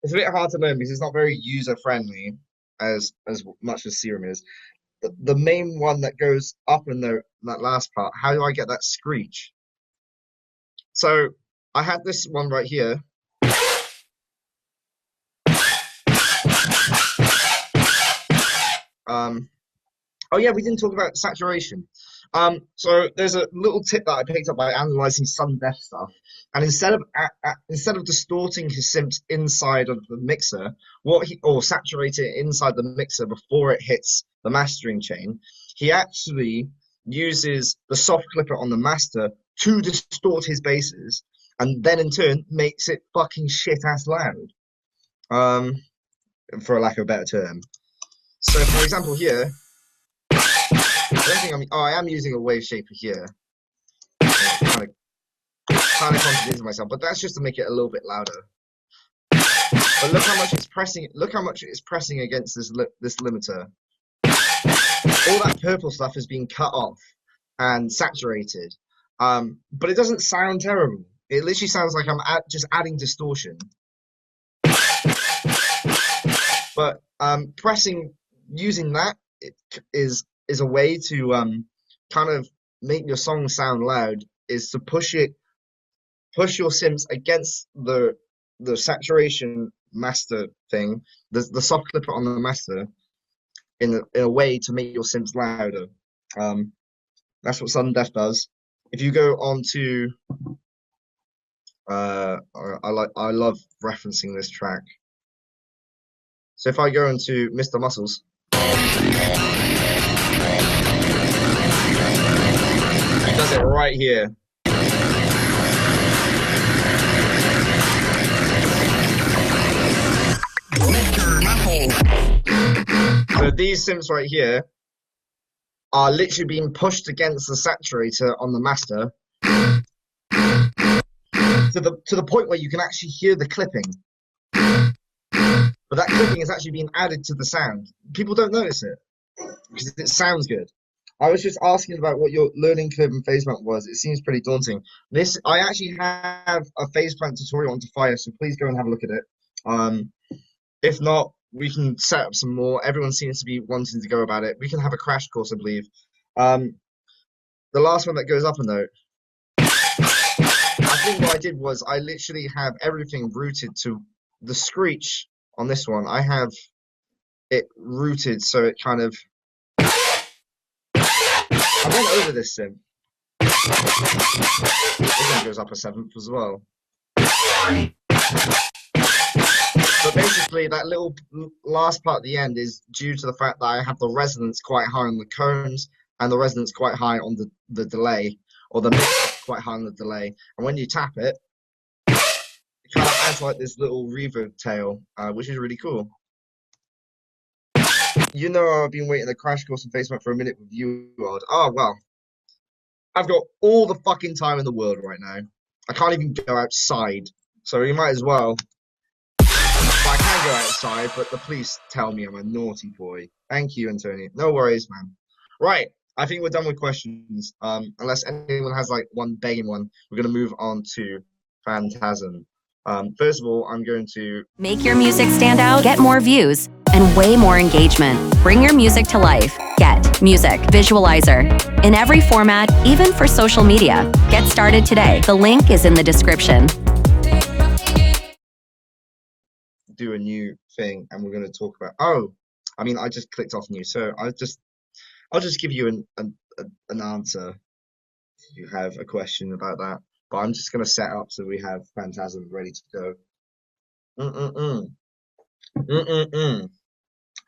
It's a bit hard to learn because it's not very user friendly as much as Serum is. The main one that goes up in that last part, how do I get that screech? So I had this one right here. Um, Oh yeah, we didn't talk about saturation. So there's a little tip that I picked up by analyzing sudden death stuff, and instead of distorting his synths inside of the mixer, or saturate it inside the mixer before it hits the mastering chain, he actually uses the soft clipper on the master to distort his basses, and then in turn makes it fucking shit ass loud. Um, for a lack of a better term. So for example here. I don't think I am using a wave shaper here. Kind of contradicting myself, but that's just to make it a little bit louder. But look how much it's pressing. Look how much it's pressing against this limiter. All that purple stuff is being cut off and saturated, but it doesn't sound terrible. It literally sounds like I'm just adding distortion. But using that is a way to kind of make your song sound loud, is to push your synths against the saturation master thing, the soft clipper on the master, in a way to make your synths louder. That's what sudden death does. If you go on to I love referencing this track. So if I go into Mr. Muscles, he does it right here. So these synths right here are literally being pushed against the saturator on the master to the point where you can actually hear the clipping. But that clipping is actually being added to the sound. People don't notice it because it sounds good. I was just asking about what your learning curve and phase plant was. It seems pretty daunting. I actually have a phase plant tutorial on Fire, so please go and have a look at it. If not, we can set up some more. Everyone seems to be wanting to go about it. We can have a crash course, I believe. The last one that goes up a note. I think what I did was I literally have everything routed to the screech on this one. I have it routed so it kind of. I went over this synth. This one goes up a seventh as well. But basically, that little last part at the end is due to the fact that I have the resonance quite high on the cones and the resonance quite high on the delay, or the mix quite high on the delay. And when you tap it, it kind of adds like this little reverb tail, which is really cool. You know, I've been waiting a crash course on Facebook for a minute with you, Odd. Oh, well. I've got all the fucking time in the world right now. I can't even go outside, so you might as well. I can go outside, but the police tell me I'm a naughty boy. Thank you, Antonio. No worries, man. Right, I think we're done with questions. Unless anyone has like one begging one, we're going to move on to Phantasm. First of all, I'm going to make your music stand out, get more views, and way more engagement. Bring your music to life. Get Music Visualizer in every format, even for social media. Get started today. The link is in the description. Do a new thing, and we're going to talk about. Oh, I mean, I just clicked off new, so I'll just give you an answer if you have a question about that. But I'm just going to set up so we have Phantasm ready to go.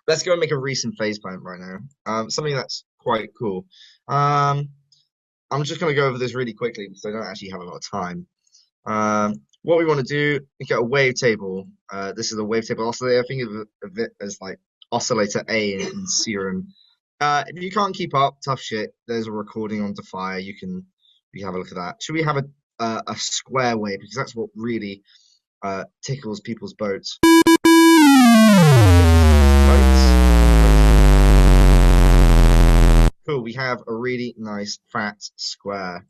Let's go and make a recent phase plant right now. Something that's quite cool. I'm just going to go over this really quickly because I don't actually have a lot of time. What we want to do, we get a wavetable. This is a wavetable oscillator. I think of it as like oscillator A in Serum. If you can't keep up, tough shit. There's a recording on Fire. You can have a look at that. Should we have a square wave, because that's what really tickles people's boats. Cool. We have a really nice fat square.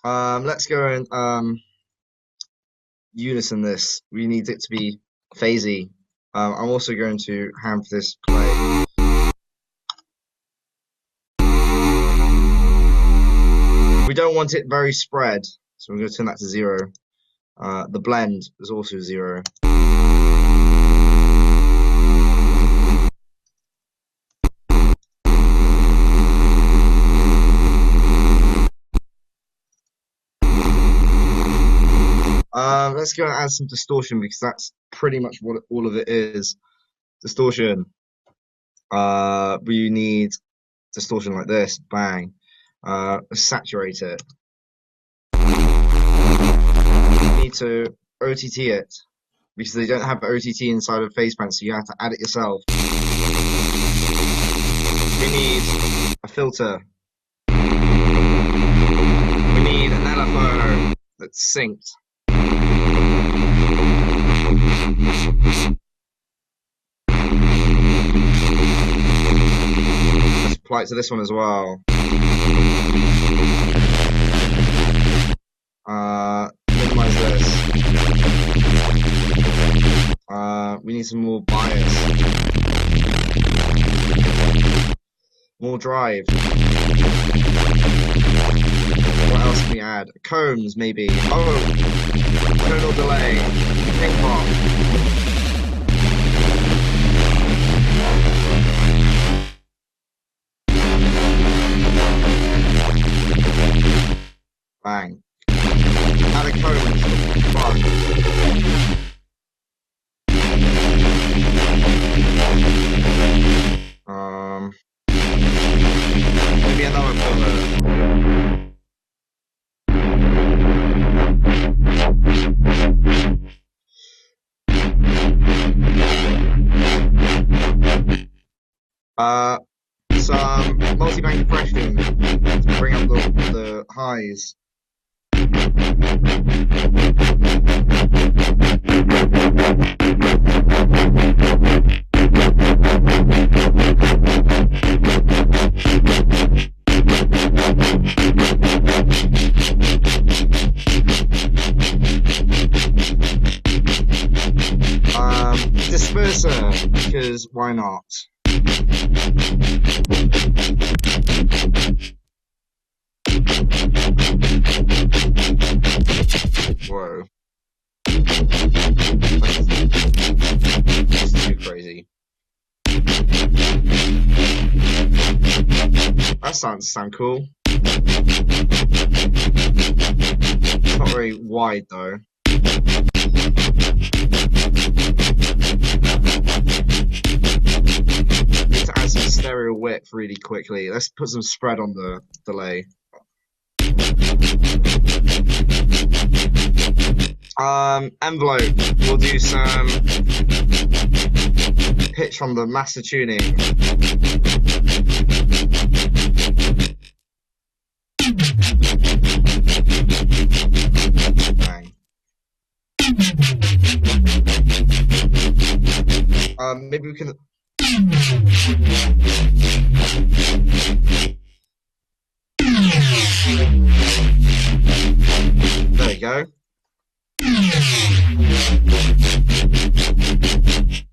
Let's go and unison this. We need it to be phasey. I'm also going to have this play. We don't want it very spread, so I'm going to turn that to 0. The blend is also 0. let's go and add some distortion because that's pretty much what all of it is. Distortion. We need distortion like this. Bang. Saturate it. You need to OTT it because they don't have OTT inside of FacePan, so you have to add it yourself. We need a filter. We need an LFO that's synced. Let's apply it to this one as well. Minimize this. We need some more bias. More drive. What else can we add? Combs, maybe. Oh! Tonal delay. Ping pong. Bang. Add a comb. Fuck. Maybe another filler. Some multi-bank compression to bring up the highs. Disperser, because why not? Whoa. That's too crazy. That sound cool. It's not very wide though. Need to add some stereo width really quickly. Let's put some spread on the delay. Envelope. We'll do some pitch on the master tuning. Bang. Maybe we can. There you go.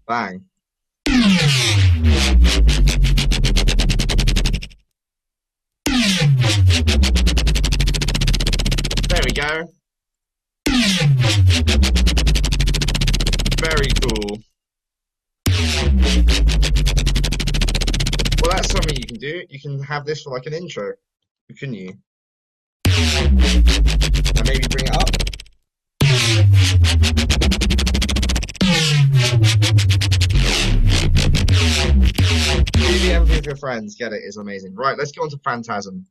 Bang. There we go. Very cool. Well, that's something you can do. You can have this for like an intro, couldn't you? And maybe bring it up. BBM with your friends, get it, is amazing. Right, let's go on to Phantasm.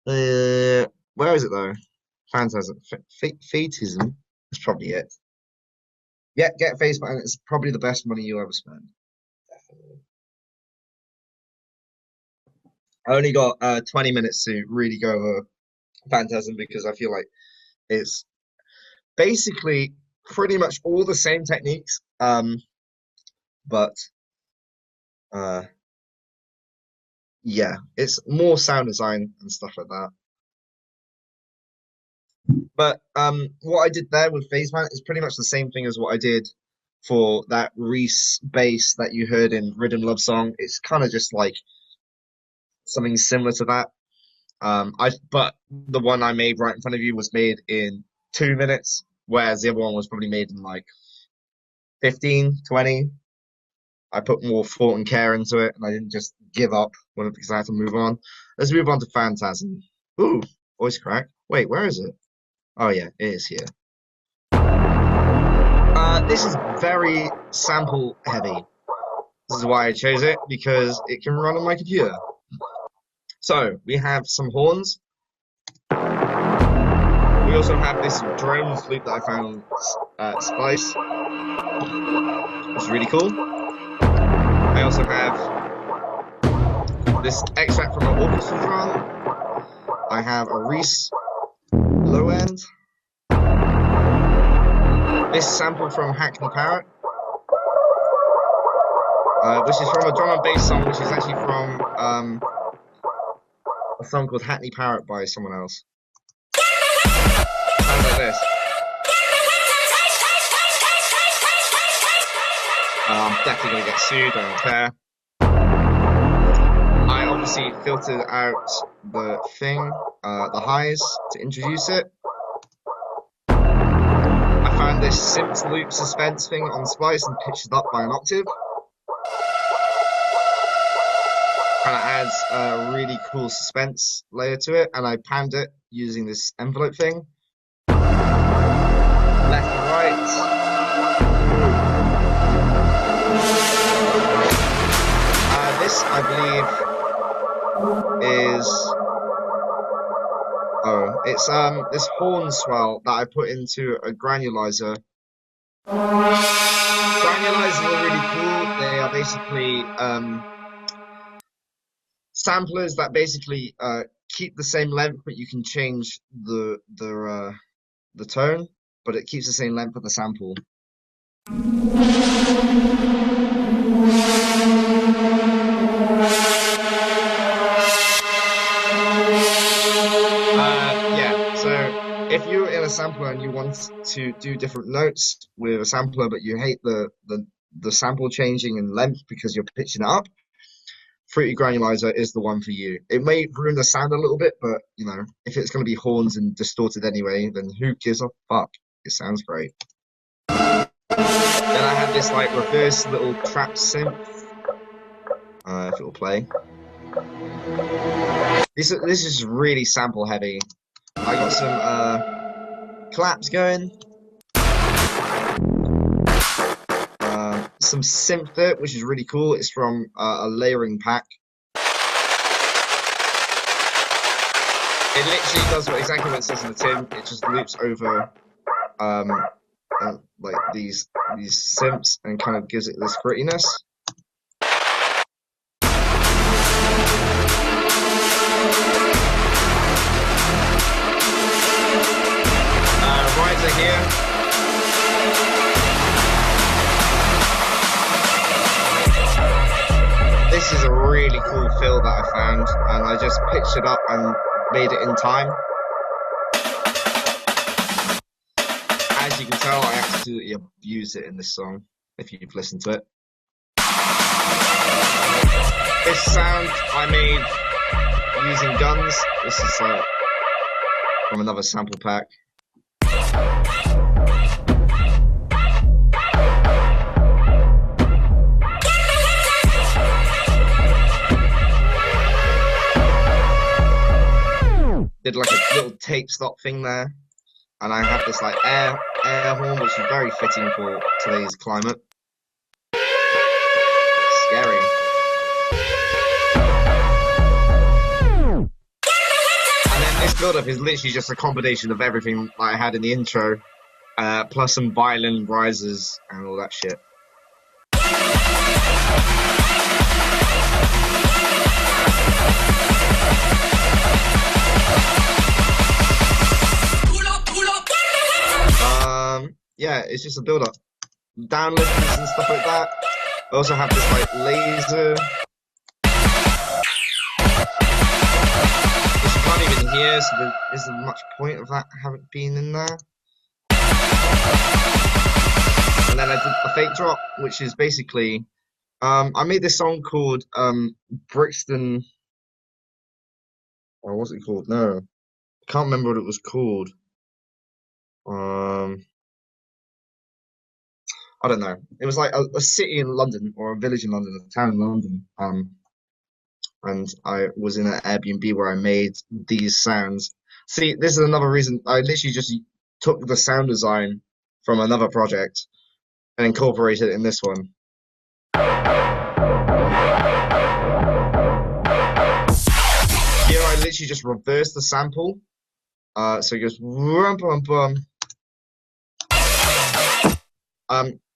Where is it though? Phantasm. Fetism? That's probably it. Yeah, get Facebook, and it's probably the best money you ever spend. Definitely. I only got 20 minutes to really go over Phantasm because I feel like it's basically pretty much all the same techniques, but yeah, it's more sound design and stuff like that. But what I did there with FaceMan is pretty much the same thing as what I did for that Reese bass that you heard in Rhythm Love Song. It's kind of just like something similar to that. But the one I made right in front of you was made in 2 minutes, whereas the other one was probably made in like 15, 20. I put more thought and care into it, and I didn't just give up because I had to move on. Let's move on to Phantasm. Ooh, voice crack. Wait, where is it? Oh yeah, it is here. This is very sample heavy. This is why I chose it, because it can run on my computer. So we have some horns. We also have this drone flute that I found on Spice, which is really cool. I also have this extract from an orchestra drum. I have a Reese low end. This sample from Hackney Parrot, which is from a drum and bass song, which is actually from a song called Hackney Parrot by someone else. Sounds like this. I'm definitely gonna get sued, I don't care. I obviously filtered out the thing, the highs, to introduce it. I found this synth loop suspense thing on Splice and pitched it up by an octave. Kind of adds a really cool suspense layer to it, and I panned it using this envelope thing. Left and right. This, I believe, is it's this horn swell that I put into a granulizer. Granulizers are really cool. They are basically samplers that basically keep the same length, but you can change the tone, but it keeps the same length of the sample. Yeah, so if you're in a sampler and you want to do different notes with a sampler, but you hate the sample changing in length because you're pitching it up, Fruity Granulizer is the one for you. It may ruin the sound a little bit, but you know, if it's going to be horns and distorted anyway, then who gives a fuck? It sounds great. Then I have this like reverse little trap synth. If it will play. This is really sample heavy. I got some claps going. Some synth bit, which is really cool. It's from a layering pack. It literally does exactly what it says in the tin. It just loops over like these synths and kind of gives it this grittiness. Riser here. This is a really cool fill that I found, and I just pitched it up and made it in time. As you can tell, I absolutely abuse it in this song, if you've listened to it. This sound I made using guns. This is from another sample pack. Did like a little tape stop thing there, and I have this like air horn, which is very fitting for today's climate. Scary. And then this build-up is literally just a combination of everything that I had in the intro, plus some violin risers and all that shit. Yeah, it's just a build-up. Downlifters and stuff like that. I also have this like laser, which you can't even hear, so there isn't much point of that having been in there. And then I did a fake drop, which is basically I made this song called Brixton. Or what's it called? No, I can't remember what it was called. I don't know. It was like a city in London or a village in London, a town in London. And I was in an Airbnb where I made these sounds. See, this is another reason I literally just took the sound design from another project and incorporated it in this one. Here, I literally just reversed the sample. So it goes rum bum bum.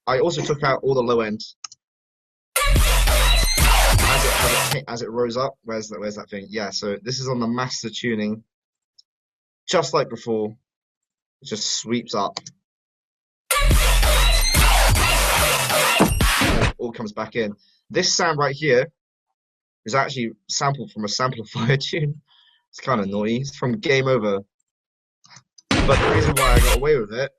I also took out all the low end as it rose up. Where's that thing? Yeah. So this is on the master tuning, just like before. It just sweeps up. All comes back in. This sound right here is actually sampled from a Samplifier tune. It's kind of naughty. It's from Game Over. But the reason why I got away with it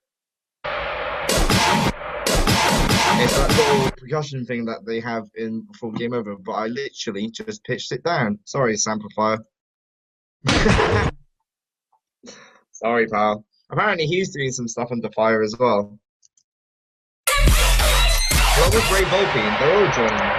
is that little percussion thing that they have in before Game Over. But I literally just pitched it down. Sorry, Samplifier. Sorry, pal. Apparently he's doing some stuff under fire as well. Along with Ray Volpe, they're all joining.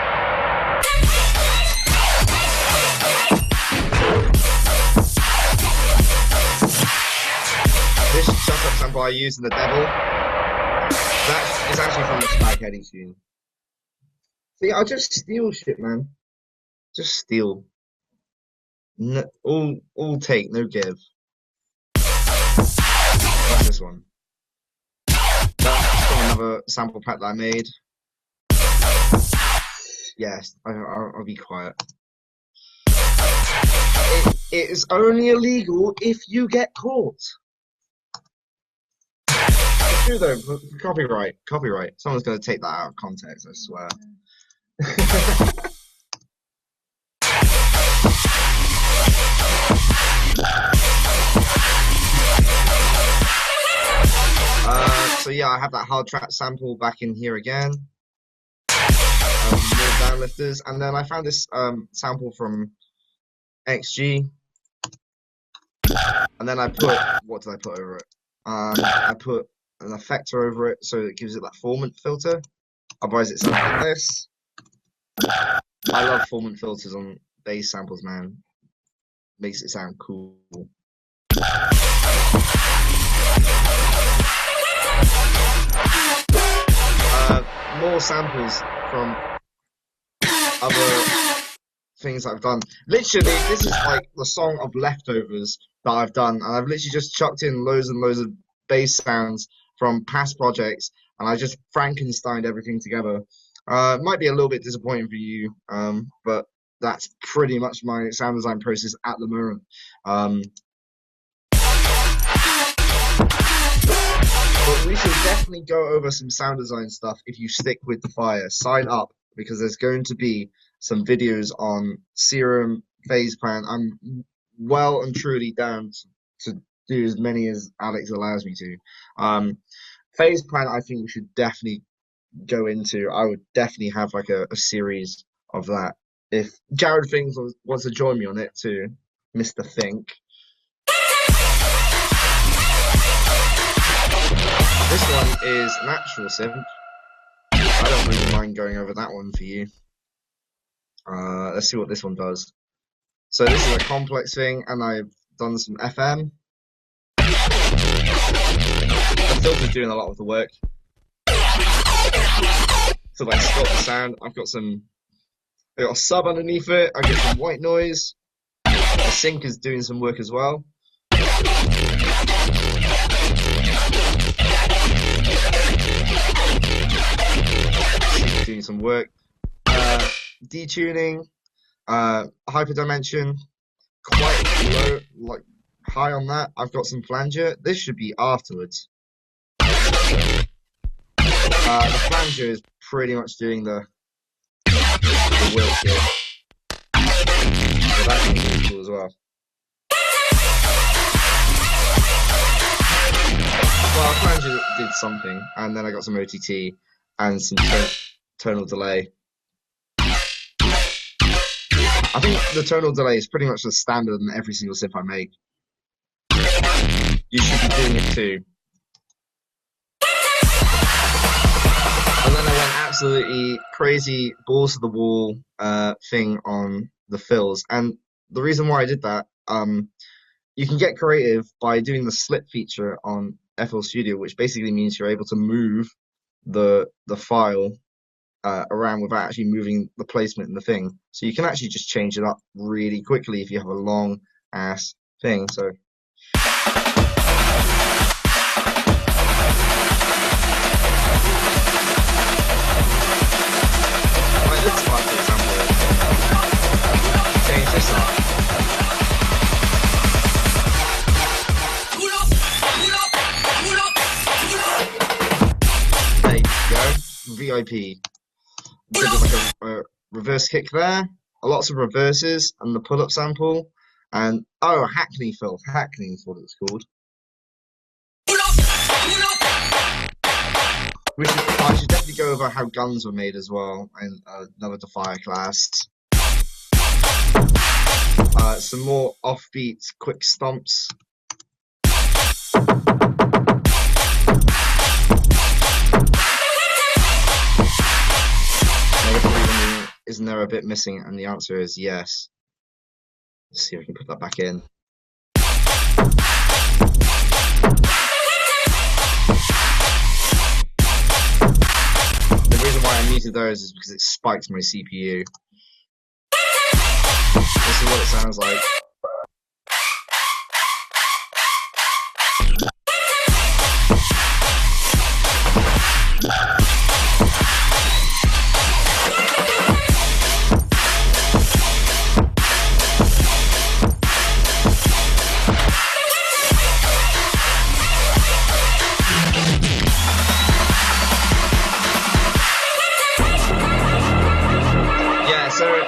This shut up sample I used in The Devil, that is actually from the Spaghetti tune. See, I just steal shit, man. Just steal. No, all take, no give. What's this one? That's from another sample pack that I made. Yes, I'll be quiet. It is only illegal if you get caught. It's true though, copyright. Someone's going to take that out of context, I swear. So yeah, I have that hard track sample back in here again. More downlifters, and then I found this sample from XG, and then I put, what did I put over it? I put an effector over it, so it gives it that formant filter. Otherwise, it sounds like this. I love formant filters on bass samples, man. Makes it sound cool. More samples from other things I've done. Literally, this is like the song of leftovers that I've done, and I've literally just chucked in loads and loads of bass sounds from past projects, and I just Frankensteined everything together. It might be a little bit disappointing for you, but that's pretty much my sound design process at the moment. But we should definitely go over some sound design stuff if you stick with the fire. Sign up, because there's going to be some videos on Serum, Phase Plan. I'm well and truly down to do as many as Alex allows me to. Phase Plan, I think we should definitely go into. I would definitely have like a series of that. If Jared Things wants to join me on it too, Mr. Think. This one is Natural Synth. I don't really mind going over that one for you. Let's see what this one does. So this is a complex thing, and I've done some FM. The filter's doing a lot of the work. So like stop the sound. I got a sub underneath it. I get some white noise. The sync is doing some work as well. Doing some work. Detuning, hyperdimension, quite low, like high on that. I've got some flanger. This should be afterwards. The flanger is pretty much doing the work here. So that's really cool as well. Well, flanger did something, and then I got some OTT and some tonal delay. I think the tonal delay is pretty much the standard in every single synth I make. You should be doing it too. And then I went absolutely crazy, balls to the wall thing on the fills. And the reason why I did that, you can get creative by doing the slip feature on FL Studio, which basically means you're able to move the file around without actually moving the placement in the thing. So you can actually just change it up really quickly if you have a long ass thing. So like this part, for example, change this up. There you go, VIP. So there's like a reverse kick there, lots of reverses, and the pull-up sample, and oh, Hackney is what it's called. I should definitely go over how guns were made as well, and another Defier class. Some more offbeat, quick stomps. Isn't there a bit missing? And the answer is yes. Let's see if I can put that back in. The reason why I muted those is because it spikes my CPU. This is what it sounds like.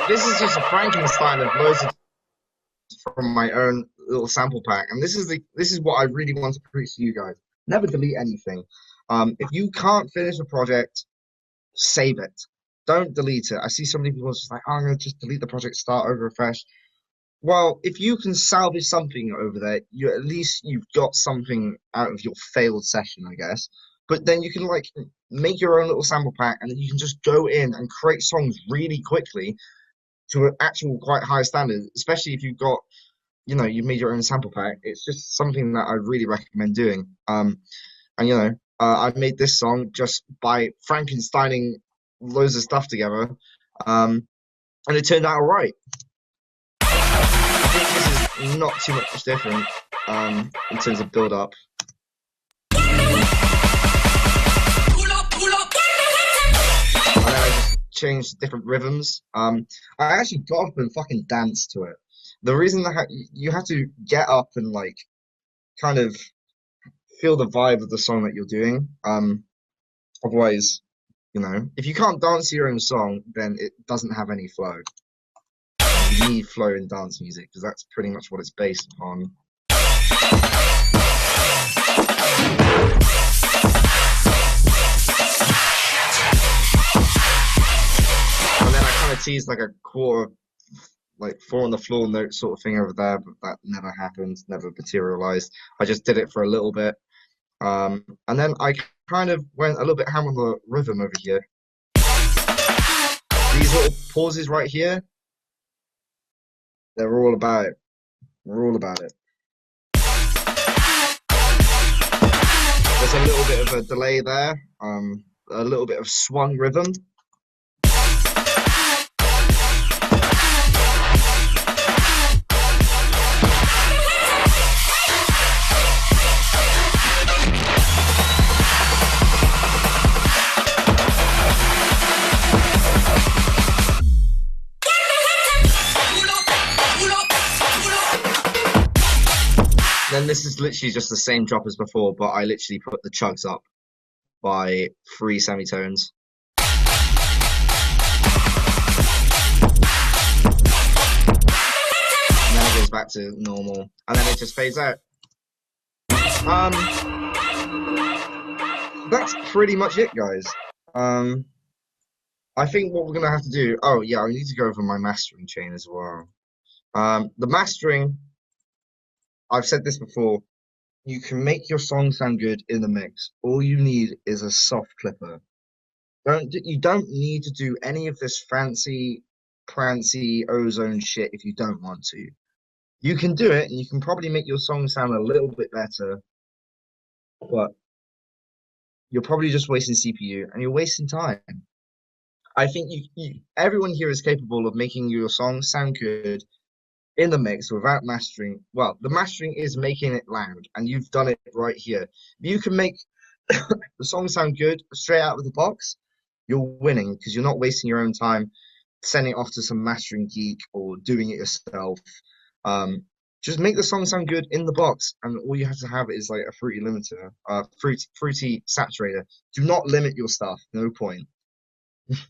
This is just a Frankenstein of loads of from my own little sample pack, and this is what I really want to preach to you guys. Never delete anything. If you can't finish a project, save it. Don't delete it. I see so many people just like, oh, I'm gonna just delete the project, start over afresh. Well, if you can salvage something over there, at least you've got something out of your failed session, I guess. But then you can like make your own little sample pack, and then you can just go in and create songs really quickly to an actual quite high standard, especially if you've got, you've made your own sample pack. It's just something that I really recommend doing. And I made this song just by Frankensteining loads of stuff together, and it turned out all right. I think this is not too much different in terms of build up. Change different rhythms. I actually got up and fucking danced to it. The reason that you have to get up and like kind of feel the vibe of the song that you're doing. Otherwise, if you can't dance to your own song, then it doesn't have any flow. You need flow in dance music because that's pretty much what it's based upon. Teased like a quarter, like 4 on the floor note sort of thing over there, but that never happened, never materialized. I just did it for a little bit, and then I kind of went a little bit ham on the rhythm over here. These little pauses right here, they're all about it. We're all about it. There's a little bit of a delay there, a little bit of swung rhythm. Then this is literally just the same drop as before, but I literally put the chugs up by 3 semitones. And then it goes back to normal, and then it just fades out. That's pretty much it, guys. I think what we're gonna have to do. Oh yeah, I need to go over my mastering chain as well. The mastering. I've said this before, you can make your song sound good in the mix. All you need is a soft clipper. You don't need to do any of this fancy, prancy ozone shit if you don't want to. You can do it, and you can probably make your song sound a little bit better, but you're probably just wasting CPU and you're wasting time. I think everyone here is capable of making your song sound good in the mix without mastering. Well, the mastering is making it loud, and you've done it right here. If you can make the song sound good straight out of the box, you're winning because you're not wasting your own time sending it off to some mastering geek or doing it yourself. Um, just make the song sound good in the box, and all you have to have is like a fruity limiter, fruity saturator. Do not limit your stuff. No point.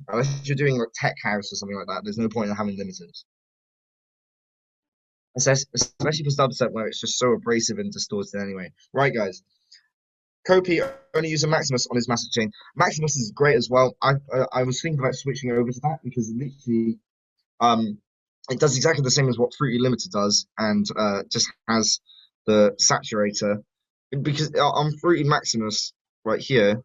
Unless you're doing like tech house or something like that, there's no point in having limiters. Especially for dubstep where it's just so abrasive and distorted anyway. Right, guys. Kopi only uses Maximus on his master chain. Maximus is great as well. I was thinking about switching over to that because literally it does exactly the same as what Fruity Limited does, and just has the saturator. Because on Fruity Maximus right here,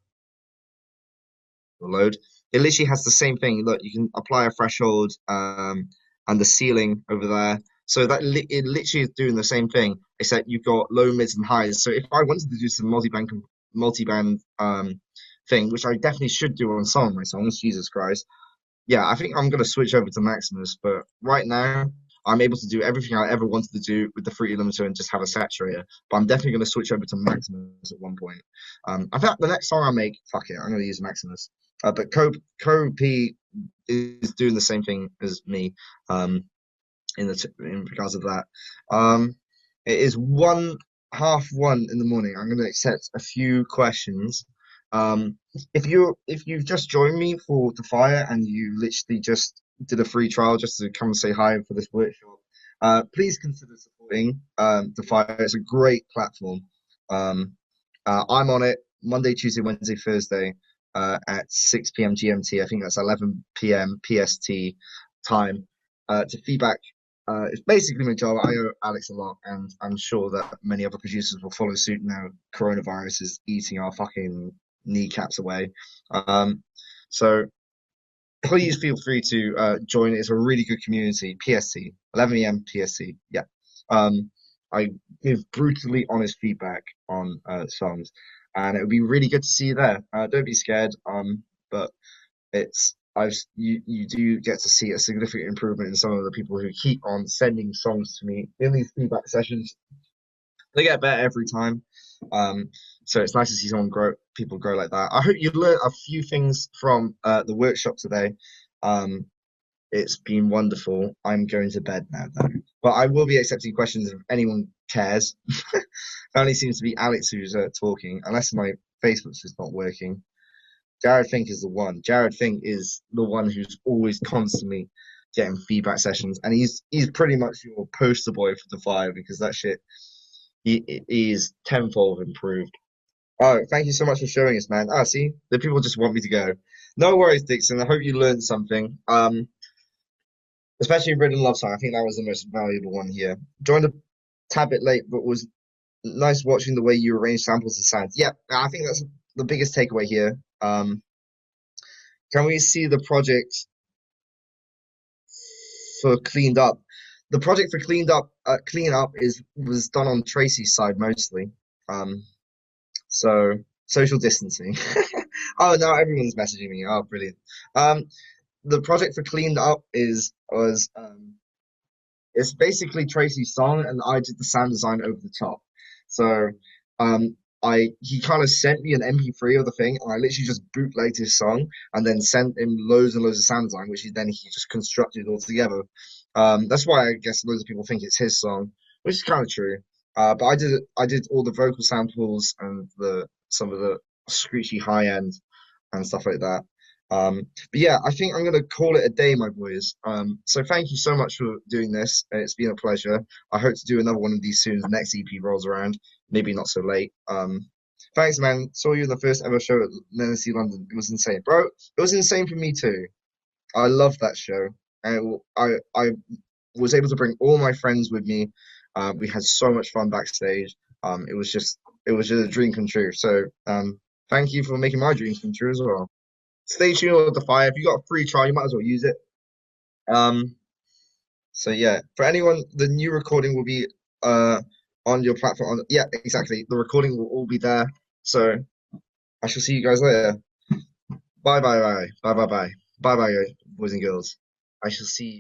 load, it literally has the same thing. Look, you can apply a threshold and the ceiling over there. So it literally is doing the same thing, except you've got low, mids, and highs. So if I wanted to do some multi-band thing, which I definitely should do on some of my songs, Jesus Christ, yeah, I think I'm gonna switch over to Maximus. But right now, I'm able to do everything I ever wanted to do with the Fruity Limiter and just have a saturator. But I'm definitely gonna switch over to Maximus at one point. In fact, the next song I make, fuck it, I'm gonna use Maximus. But P is doing the same thing as me. In regards of that. It is 1:30 in the morning. I'm going to accept a few questions. If you've just joined me for the fire and you literally just did a free trial just to come and say hi for this workshop, please consider supporting the fire. It's a great platform. I'm on it Monday, Tuesday, Wednesday, Thursday at 6 p.m. GMT. I think that's 11 p.m. PST time to feedback. It's basically my job. I owe Alex a lot, and I'm sure that many other producers will follow suit now. Coronavirus is eating our fucking kneecaps away. So please feel free to join. It's a really good community. PST, 11 a.m. PST. Yeah. I give brutally honest feedback on songs, and it would be really good to see you there. Don't be scared. But it's you do get to see a significant improvement in some of the people who keep on sending songs to me in these feedback sessions. They get better every time. So it's nice to see people grow like that. I hope you learned a few things from the workshop today. It's been wonderful. I'm going to bed now, though. But I will be accepting questions if anyone cares. It only seems to be Alex who's talking, unless my Facebook's just not working. Jared Fink is the one. Jared Fink is the one who's always constantly getting feedback sessions, and he's pretty much your poster boy for the fire because that shit he is tenfold improved. Oh, thank you so much for showing us, man. See, the people just want me to go. No worries, Dixon. I hope you learned something. Especially Written Love Song. I think that was the most valuable one here. Joined a tad bit late, but was nice watching the way you arrange samples and sounds. Yeah, I think that's the biggest takeaway here. Can we see the project for Cleaned Up? The project for Clean Up was done on Tracy's side mostly. So social distancing. Oh, now everyone's messaging me. Oh, brilliant. The project for Cleaned Up was it's basically Tracy's song, and I did the sound design over the top. So he kind of sent me an MP3 of the thing, and I literally just bootlegged his song and then sent him loads and loads of sound design, which he just constructed all together. That's why I guess loads of people think it's his song, which is kind of true. But I did all the vocal samples and some of the screechy high end and stuff like that. But yeah, I think I'm gonna call it a day, my boys. So thank you so much for doing this. It's been a pleasure. I hope to do another one of these soon as the next EP rolls around. Maybe not so late. Thanks, man. Saw you in the first ever show at Menacee London. It was insane, bro. It was insane for me too. I loved that show. And I was able to bring all my friends with me. We had so much fun backstage. It was just a dream come true. So thank you for making my dreams come true as well. Stay tuned with the fire. If you got a free trial, you might as well use it. So yeah, for anyone, the new recording will be uh on your platform. Yeah, exactly. The recording will all be there. So I shall see you guys later. Bye bye bye bye bye bye bye bye bye, boys and girls. I shall see you.